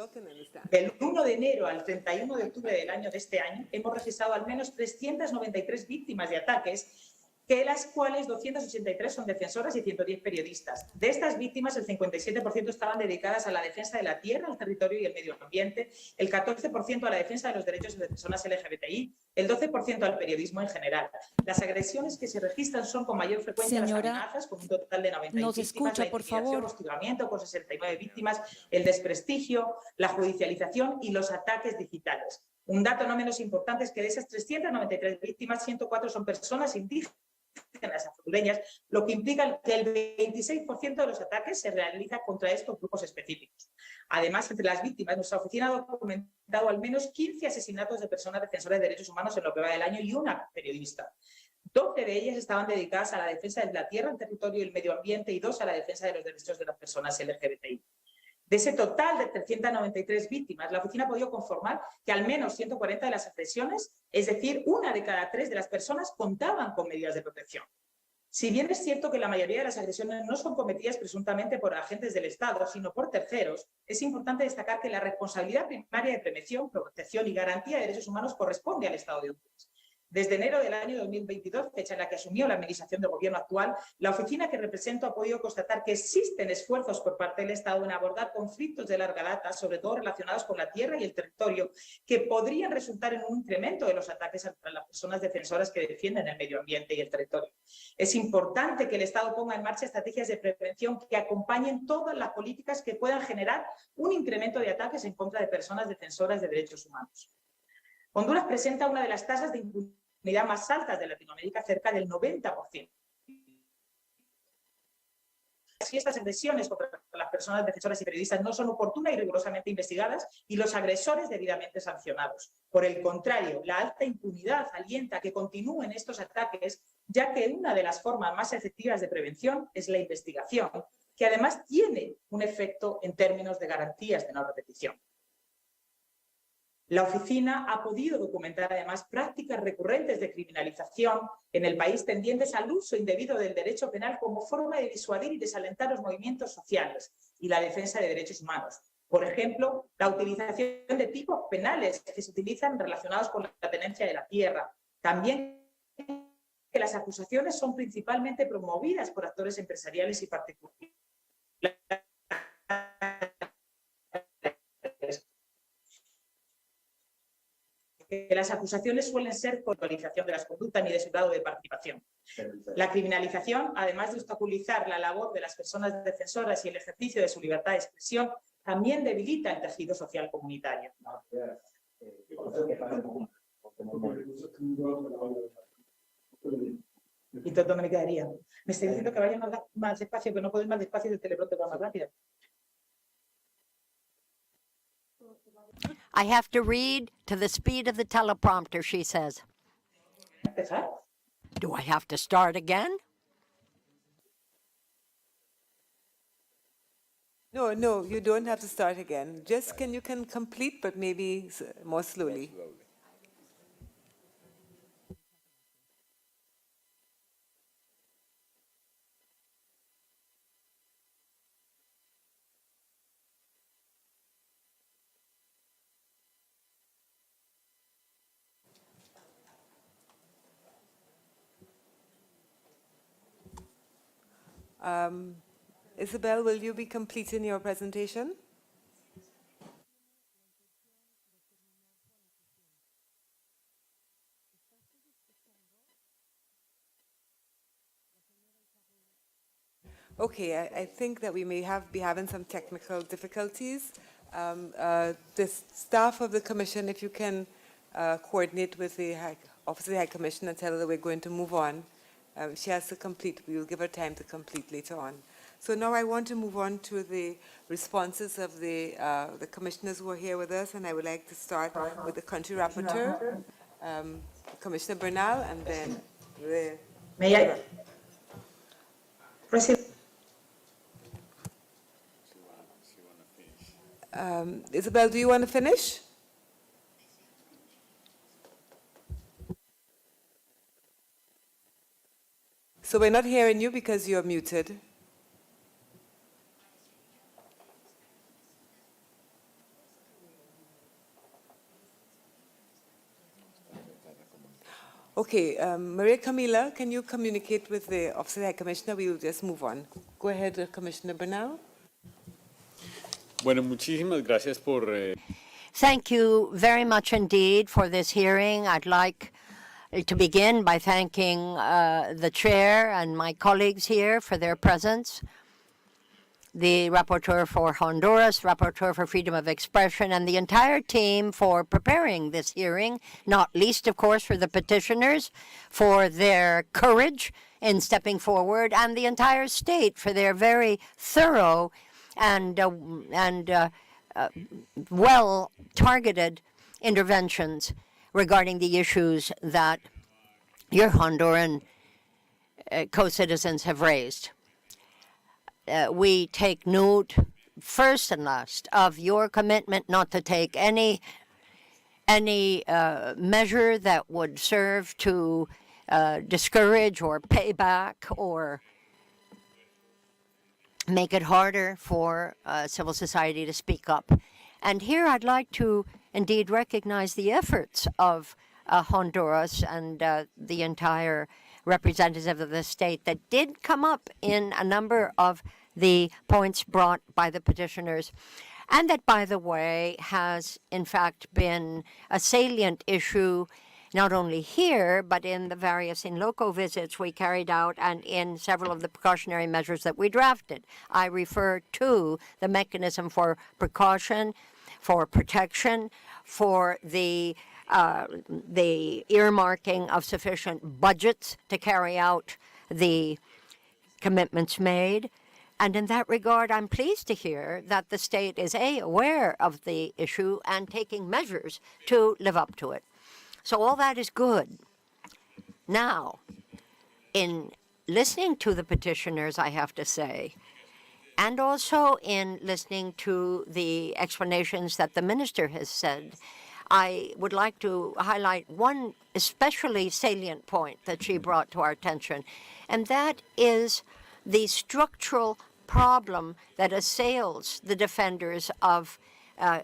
Del 1 de enero al 31 de octubre del año de este año, hemos registrado al menos 393 víctimas de ataques, de las cuales 283 son defensoras y 110 periodistas. De estas víctimas, el 57% estaban dedicadas a la defensa de la tierra, el territorio y el medio ambiente, el 14% a la defensa de los derechos de personas LGBTI, el 12% al periodismo en general. Las agresiones que se registran son con mayor frecuencia las amenazas, con un total de 90 víctimas, la intimidación, hostigamiento, con 69 víctimas, el desprestigio, la judicialización y los ataques digitales. Un dato no menos importante es que de esas 393 víctimas, 104 son personas indígenas afroleñas, lo que implica que el 26% de los ataques se realiza contra estos grupos específicos. Además, entre las víctimas, nuestra oficina ha documentado al menos 15 asesinatos de personas defensoras de derechos humanos en lo que va del año y una periodista. 12 de ellas estaban dedicadas a la defensa de la tierra, el territorio y el medio ambiente y 2 a la defensa de los derechos de las personas LGBTI. De ese total de 393 víctimas, la oficina ha podido conformar que al menos 140 de las agresiones, es decir, 1 de cada 3 de las personas, contaban con medidas de protección. Si bien es cierto que la mayoría de las agresiones no son cometidas presuntamente por agentes del Estado, sino por terceros, es importante destacar que la responsabilidad primaria de prevención, protección y garantía de derechos humanos corresponde al Estado de Honduras. Desde enero del año 2022, fecha en la que asumió la administración del gobierno actual, la oficina que represento ha podido constatar que existen esfuerzos por parte del Estado en abordar conflictos de larga data, sobre todo relacionados con la tierra y el territorio, que podrían resultar en un incremento de los ataques a las personas defensoras que defienden el medio ambiente y el territorio. Es importante que el Estado ponga en marcha estrategias de prevención que acompañen todas las políticas que puedan generar un incremento de ataques en contra de personas defensoras de derechos humanos. Honduras presenta una de las tasas de impunidad más altas de Latinoamérica, cerca del 90%. Si estas agresiones contra las personas defensoras y periodistas no son oportunas y rigurosamente investigadas y los agresores debidamente sancionados. Por el contrario, la alta impunidad alienta a que continúen estos ataques, ya que una de las formas más efectivas de prevención es la investigación, que además tiene un efecto en términos de garantías de no repetición. La oficina ha podido documentar además prácticas recurrentes de criminalización en el país tendientes al uso indebido del derecho penal como forma de disuadir y desalentar los movimientos sociales y la defensa de derechos humanos. Por ejemplo, la utilización de tipos penales que se utilizan relacionados con la tenencia de la tierra. También que las acusaciones son principalmente promovidas por actores empresariales y particulares. Que las acusaciones suelen ser por actualización de las conductas ni de su grado de participación. La criminalización, además de obstaculizar la labor de las personas defensoras y el ejercicio de su libertad de expresión, también debilita el tejido social comunitario. ¿Y dónde me quedaría? Me estoy diciendo que vaya más despacio, que no puedo ir más despacio y el teleprompter va más rápido. I have to read to the speed of the teleprompter, she says. ¿Empezar? Do I have to start again? No, you don't have to start again. Just you can complete, but maybe more slowly. Isabel, will you be completing your presentation? Okay, I think that we may be having some technical difficulties. The staff of the commission, if you can coordinate with the Office of the High Commissioner and tell her that we're going to move on. She has to complete. We will give her time to complete later on. So now I want to move on to the responses of the commissioners who are here with us, and I would like to start with the country rapporteur, Commissioner Bernal, and then the... May I? President. Isabel, do you want to finish? So we're not hearing you because you're muted. Okay, Maria Camila, can you communicate with the Office of the High Commissioner? We will just move on. Go ahead, Commissioner Bernal. Bueno, muchísimas gracias por... Thank you very much indeed for this hearing. I'd like to begin by thanking the chair and my colleagues here for their presence, the rapporteur for Honduras, rapporteur for freedom of expression, and the entire team for preparing this hearing, not least, of course, for the petitioners for their courage in stepping forward, and the entire state for their very thorough and well-targeted interventions regarding the issues that your Honduran co-citizens have raised. We take note, first and last, of your commitment not to take any measure that would serve to discourage or pay back or make it harder for civil society to speak up. And here I'd like to indeed recognize the efforts of Honduras and the entire representative of the state that did come up in a number of the points brought by the petitioners, and that, by the way, has in fact been a salient issue not only here, but in the various in loco visits we carried out and in several of the precautionary measures that we drafted. I refer to the mechanism for precaution, for protection, for the earmarking of sufficient budgets to carry out the commitments made. And in that regard, I'm pleased to hear that the state is aware of the issue and taking measures to live up to it. So all that is good. Now, in listening to the petitioners, I have to say, and also in listening to the explanations that the minister has said, I would like to highlight one especially salient point that she brought to our attention, and that is the structural problem that assails the defenders of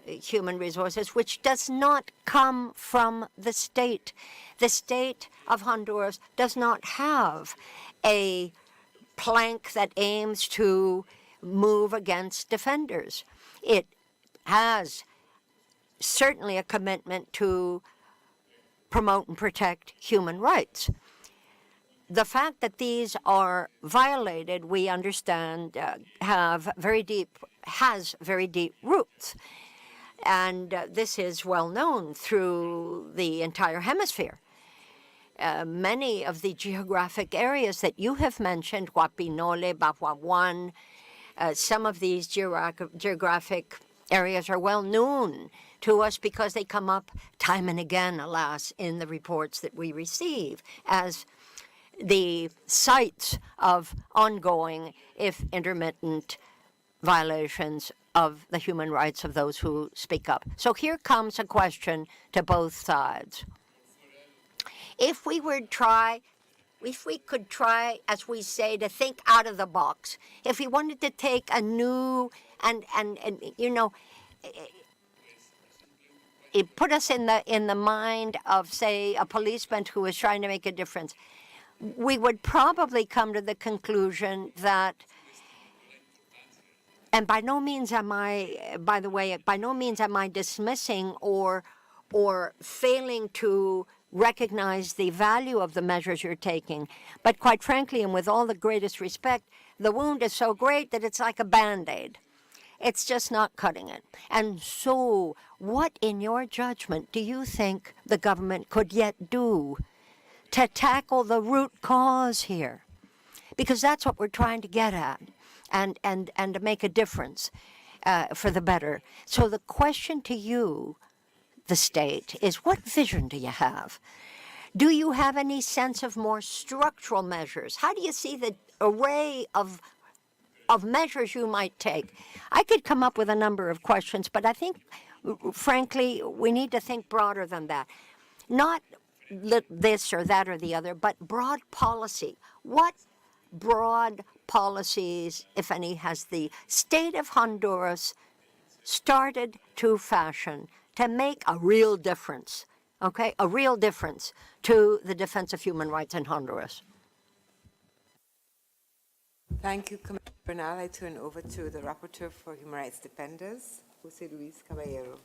human resources, which does not come from the state. The state of Honduras does not have a plank that aims to move against defenders. It has certainly a commitment to promote and protect human rights. The fact that these are violated, we understand, has very deep roots. And this is well known through the entire hemisphere. Many of the geographic areas that you have mentioned, Guapinole, Bahuaguan, some of these geographic areas are well known to us because they come up time and again, alas, in the reports that we receive as the sites of ongoing, if intermittent, violations of the human rights of those who speak up. So here comes a question to both sides. If we could try, as we say, to think out of the box, if we wanted to take a new and you know, it put us in the mind of, say, a policeman who is trying to make a difference. we would probably come to the conclusion that, and by no means am I, by the way, by no means am I dismissing or failing to recognize the value of the measures you're taking. But quite frankly, and with all the greatest respect, the wound is so great that it's like a Band-Aid. It's just not cutting it. And so, what, in your judgment, do you think the government could yet do to tackle the root cause here? Because that's what we're trying to get at, and to make a difference for the better. So the question to you, the state, is what vision do you have? Do you have any sense of more structural measures? How do you see the array of measures you might take? I could come up with a number of questions, but I think, frankly, we need to think broader than that. Not this or that or the other, but broad policy. What broad policies, if any, has the state of Honduras started to fashion to make a real difference, okay? A real difference to the defense of human rights in Honduras? Thank you, Commissioner Bernal. I turn over to the Rapporteur for Human Rights Defenders, José Luis Caballero.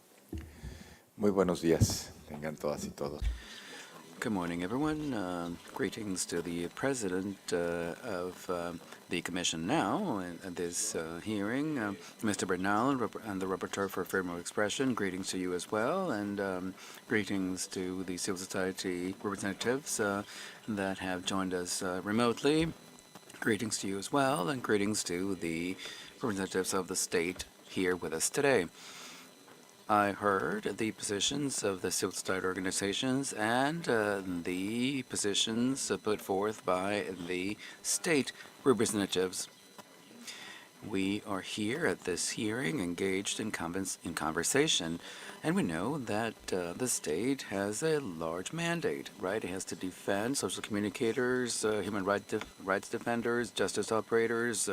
Muy buenos días, tengan todas y todos. Good morning, everyone. Greetings to the President of the Commission now at this hearing, Mr. Bernal, and the Rapporteur for Freedom of Expression. Greetings to you as well, and greetings to the civil society representatives that have joined us remotely. Greetings to you as well, and greetings to the representatives of the state here with us today. I heard the positions of the civil society organizations and the positions put forth by the state representatives. We are here at this hearing engaged in conversation, and we know that the state has a large mandate, right? It has to defend social communicators, human rights defenders, justice operators,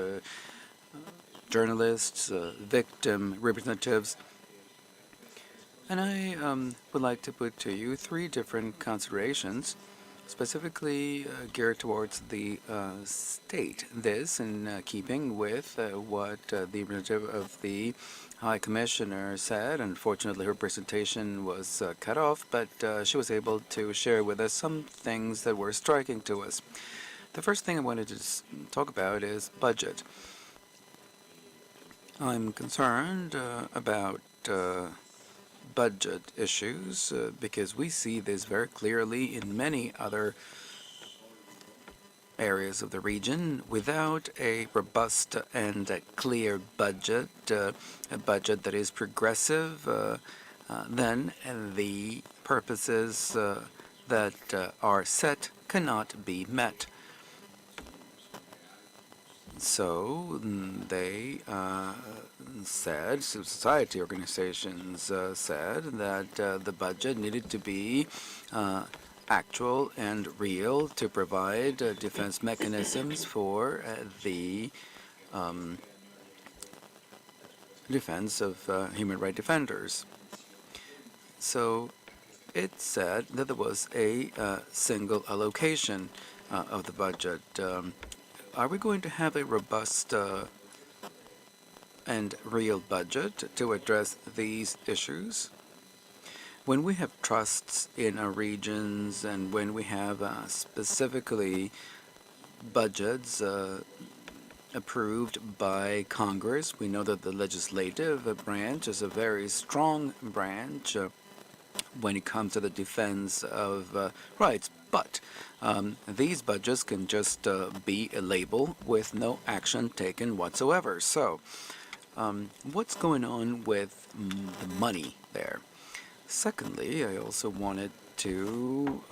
journalists, victim representatives. And I would like to put to you three different considerations, specifically geared towards the state. This in keeping with what the representative of the High Commissioner said. Unfortunately, her presentation was cut off, but she was able to share with us some things that were striking to us. The first thing I wanted to talk about is budget. I'm concerned about budget issues because we see this very clearly in many other areas of the region. Without a robust and a clear budget, a budget that is progressive, then the purposes that are set cannot be met. So they said, civil society organizations said that the budget needed to be actual and real to provide defense mechanisms for the defense of human rights defenders. So it said that there was a single allocation of the budget. Are we going to have a robust and real budget to address these issues? When we have trusts in our regions and when we have specifically budgets approved by Congress, we know that the legislative branch is a very strong branch when it comes to the defense of rights. But these budgets can just be a label with no action taken whatsoever. So what's going on with the money there? Secondly, I also wanted to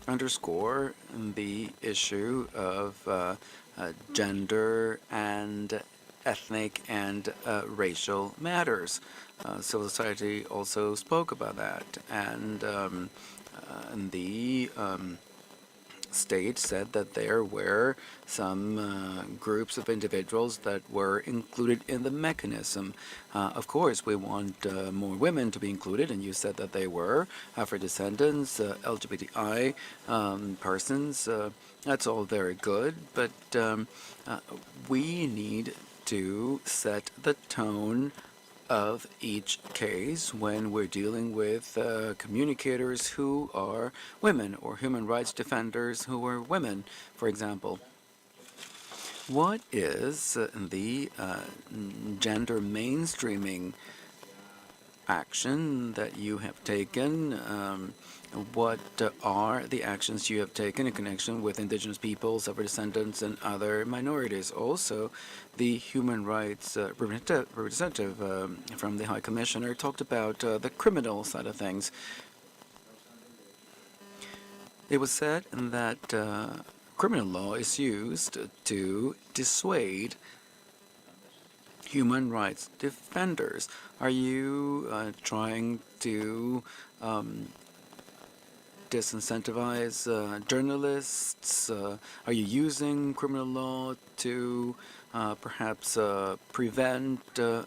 underscore the issue of gender and ethnic and racial matters. Civil society also spoke about that, and the state said that there were some groups of individuals that were included in the mechanism. Of course, we want more women to be included, and you said that they were Afro-descendants, LGBTI persons. That's all very good, but we need to set the tone of each case when we're dealing with communicators who are women or human rights defenders who are women, for example. What is the gender mainstreaming action that you have taken? What are the actions you have taken in connection with indigenous peoples, Afro-descendants, and other minorities? Also, the human rights representative from the High Commissioner talked about the criminal side of things. It was said that criminal law is used to dissuade human rights defenders. Are you trying to disincentivize journalists? Are you using criminal law to perhaps prevent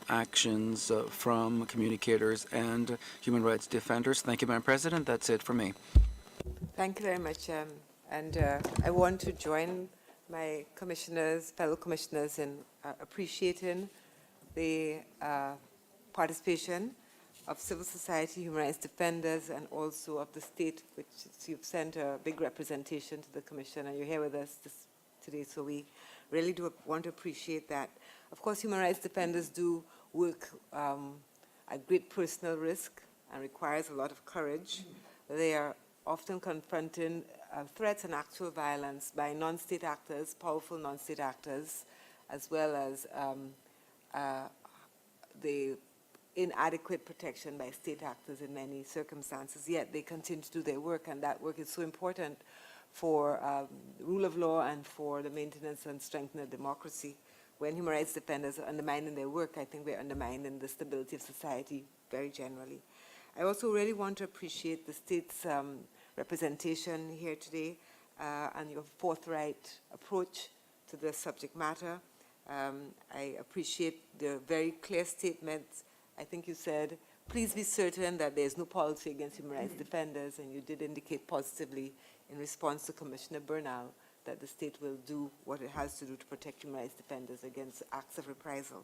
actions from communicators and human rights defenders? Thank you, Madam President. That's it for me. Thank you very much. I want to join my fellow commissioners, in appreciating the participation of civil society, human rights defenders, and also of the state, which you've sent a big representation to the Commission, and you're here with us today, so we really do want to appreciate that. Of course, human rights defenders do work at great personal risk and requires a lot of courage. They are often confronting threats and actual violence by non-state actors, powerful non-state actors, as well as the inadequate protection by state actors in many circumstances, yet they continue to do their work, and that work is so important for rule of law and for the maintenance and strengthening of democracy. When human rights defenders are undermining their work, I think we're undermining the stability of society very generally. I also really want to appreciate the state's representation here today and your forthright approach to the subject matter. I appreciate the very clear statements. I think you said, please be certain that there's no policy against human rights defenders, and you did indicate positively in response to Commissioner Bernal that the state will do what it has to do to protect human rights defenders against acts of reprisal.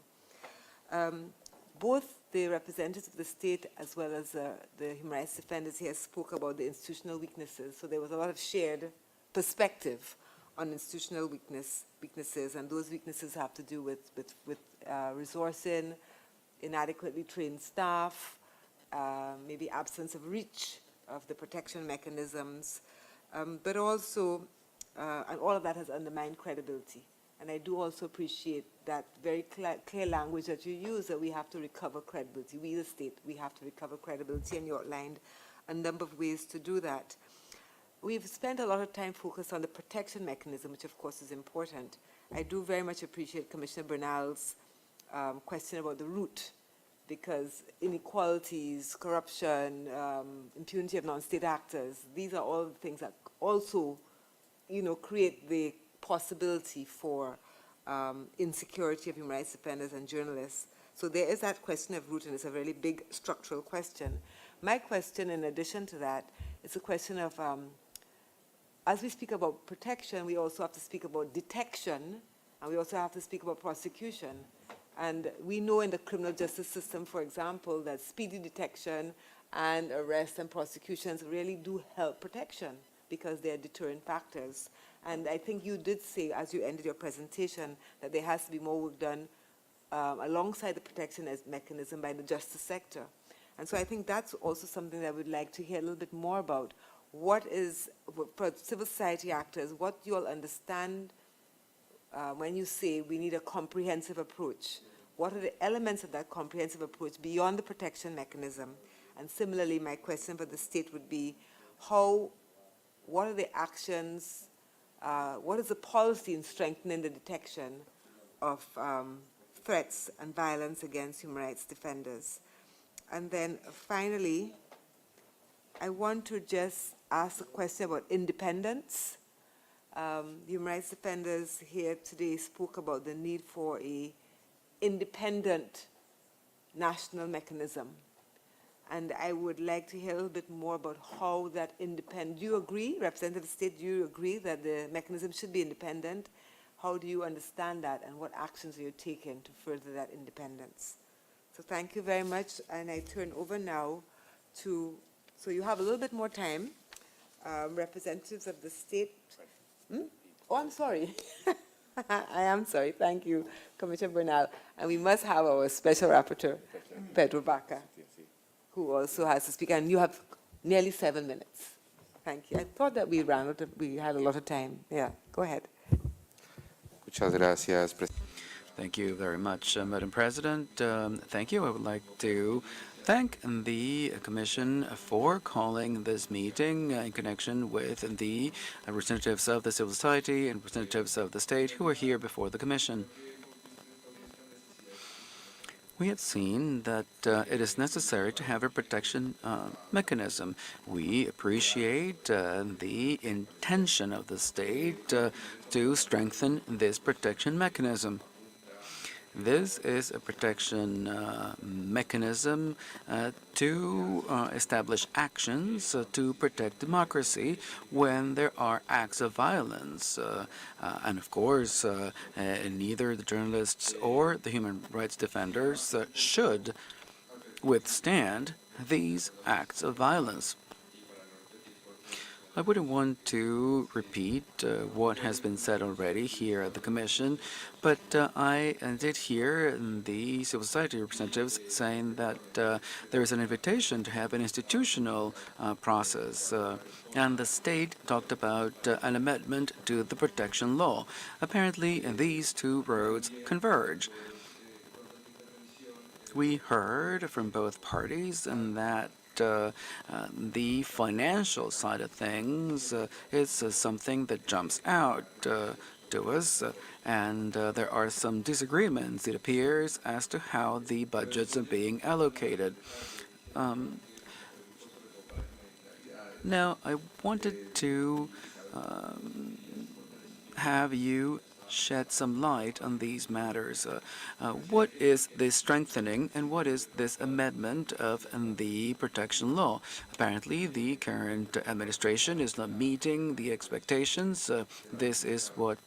Both the representatives of the state as well as the human rights defenders here spoke about the institutional weaknesses, so there was a lot of shared perspective on institutional weaknesses, and those weaknesses have to do with resourcing, inadequately trained staff, maybe absence of reach of the protection mechanisms, but also, and all of that has undermined credibility. And I do also appreciate that very clear language that you use, that we have to recover credibility. We, the state, we have to recover credibility, and you outlined a number of ways to do that. We've spent a lot of time focused on the protection mechanism, which of course is important. I do very much appreciate Commissioner Bernal's question about the root, because inequalities, corruption, impunity of non-state actors, these are all the things that also, create the possibility for insecurity of human rights defenders and journalists. So there is that question of root, and it's a really big structural question. My question, in addition to that, is a question of, as we speak about protection, we also have to speak about detection, and we also have to speak about prosecution. And we know in the criminal justice system, for example, that speedy detection and arrest and prosecutions really do help protection because they're deterrent factors. And I think you did say, as you ended your presentation, that there has to be more work done alongside the protection as mechanism by the justice sector. And so I think that's also something that I would like to hear a little bit more about. What is, for civil society actors, what you all understand when you say we need a comprehensive approach? What are the elements of that comprehensive approach beyond the protection mechanism? And similarly, my question for the state would be, what are the actions, what is the policy in strengthening the detection of threats and violence against human rights defenders? And then finally, I want to just ask a question about independence. Human rights defenders here today spoke about the need for a independent national mechanism. And I would like to hear a little bit more about how that independent, do you agree, Representative State, do you agree that the mechanism should be independent? How do you understand that, and what actions are you taking to further that independence? So thank you very much, and I turn over now to, so you have a little bit more time, representatives of the state. Oh, I'm sorry. I am sorry. Thank you, Commissioner Bernal. And we must have our special rapporteur, Pedro Baca, who also has to speak. And you have nearly 7 minutes. Thank you. I thought that we had a lot of time. Yeah, go ahead. Muchas gracias, Thank you very much, Madam President. Thank you. I would like to thank the Commission for calling this meeting in connection with the representatives of the civil society and representatives of the state who are here before the Commission. We have seen that it is necessary to have a protection mechanism. We appreciate the intention of the state to strengthen this protection mechanism. This is a protection mechanism to establish actions to protect democracy when there are acts of violence. And of course, neither the journalists or the human rights defenders should withstand these acts of violence. I wouldn't want to repeat what has been said already here at the Commission, but I did hear the civil society representatives saying that there is an invitation to have an institutional process, and the state talked about an amendment to the protection law. Apparently, these two roads converge. We heard from both parties and that the financial side of things is something that jumps out to us, and there are some disagreements, it appears, as to how the budgets are being allocated. Now, I wanted to have you shed some light on these matters. What is this strengthening and what is this amendment of the protection law? Apparently, the current administration is not meeting the expectations. This is what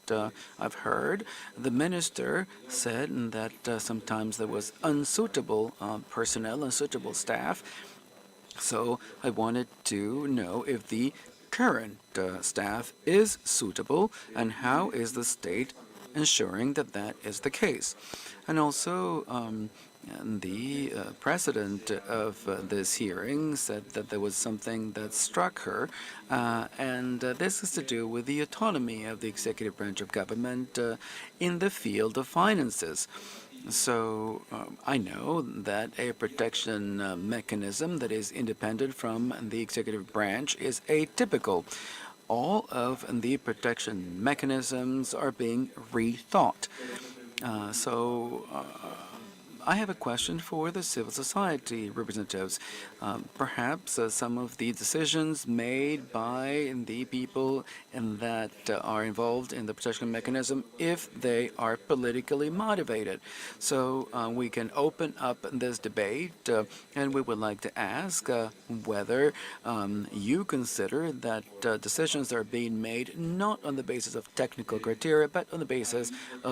I've heard. The minister said that sometimes there was unsuitable personnel, unsuitable staff. So I wanted to know if the current staff is suitable, and how is the state ensuring that that is the case? And also, the president of this hearing said that there was something that struck her, and this is to do with the autonomy of the executive branch of government in the field of finances. So I know that a protection mechanism that is independent from the executive branch is atypical. All of the protection mechanisms are being rethought. I have a question for the civil society representatives. Perhaps some of the decisions made by the people that are involved in the protection mechanism, if they are politically motivated. So we can open up this debate, and we would like to ask whether you consider that decisions are being made not on the basis of technical criteria, but on the basis of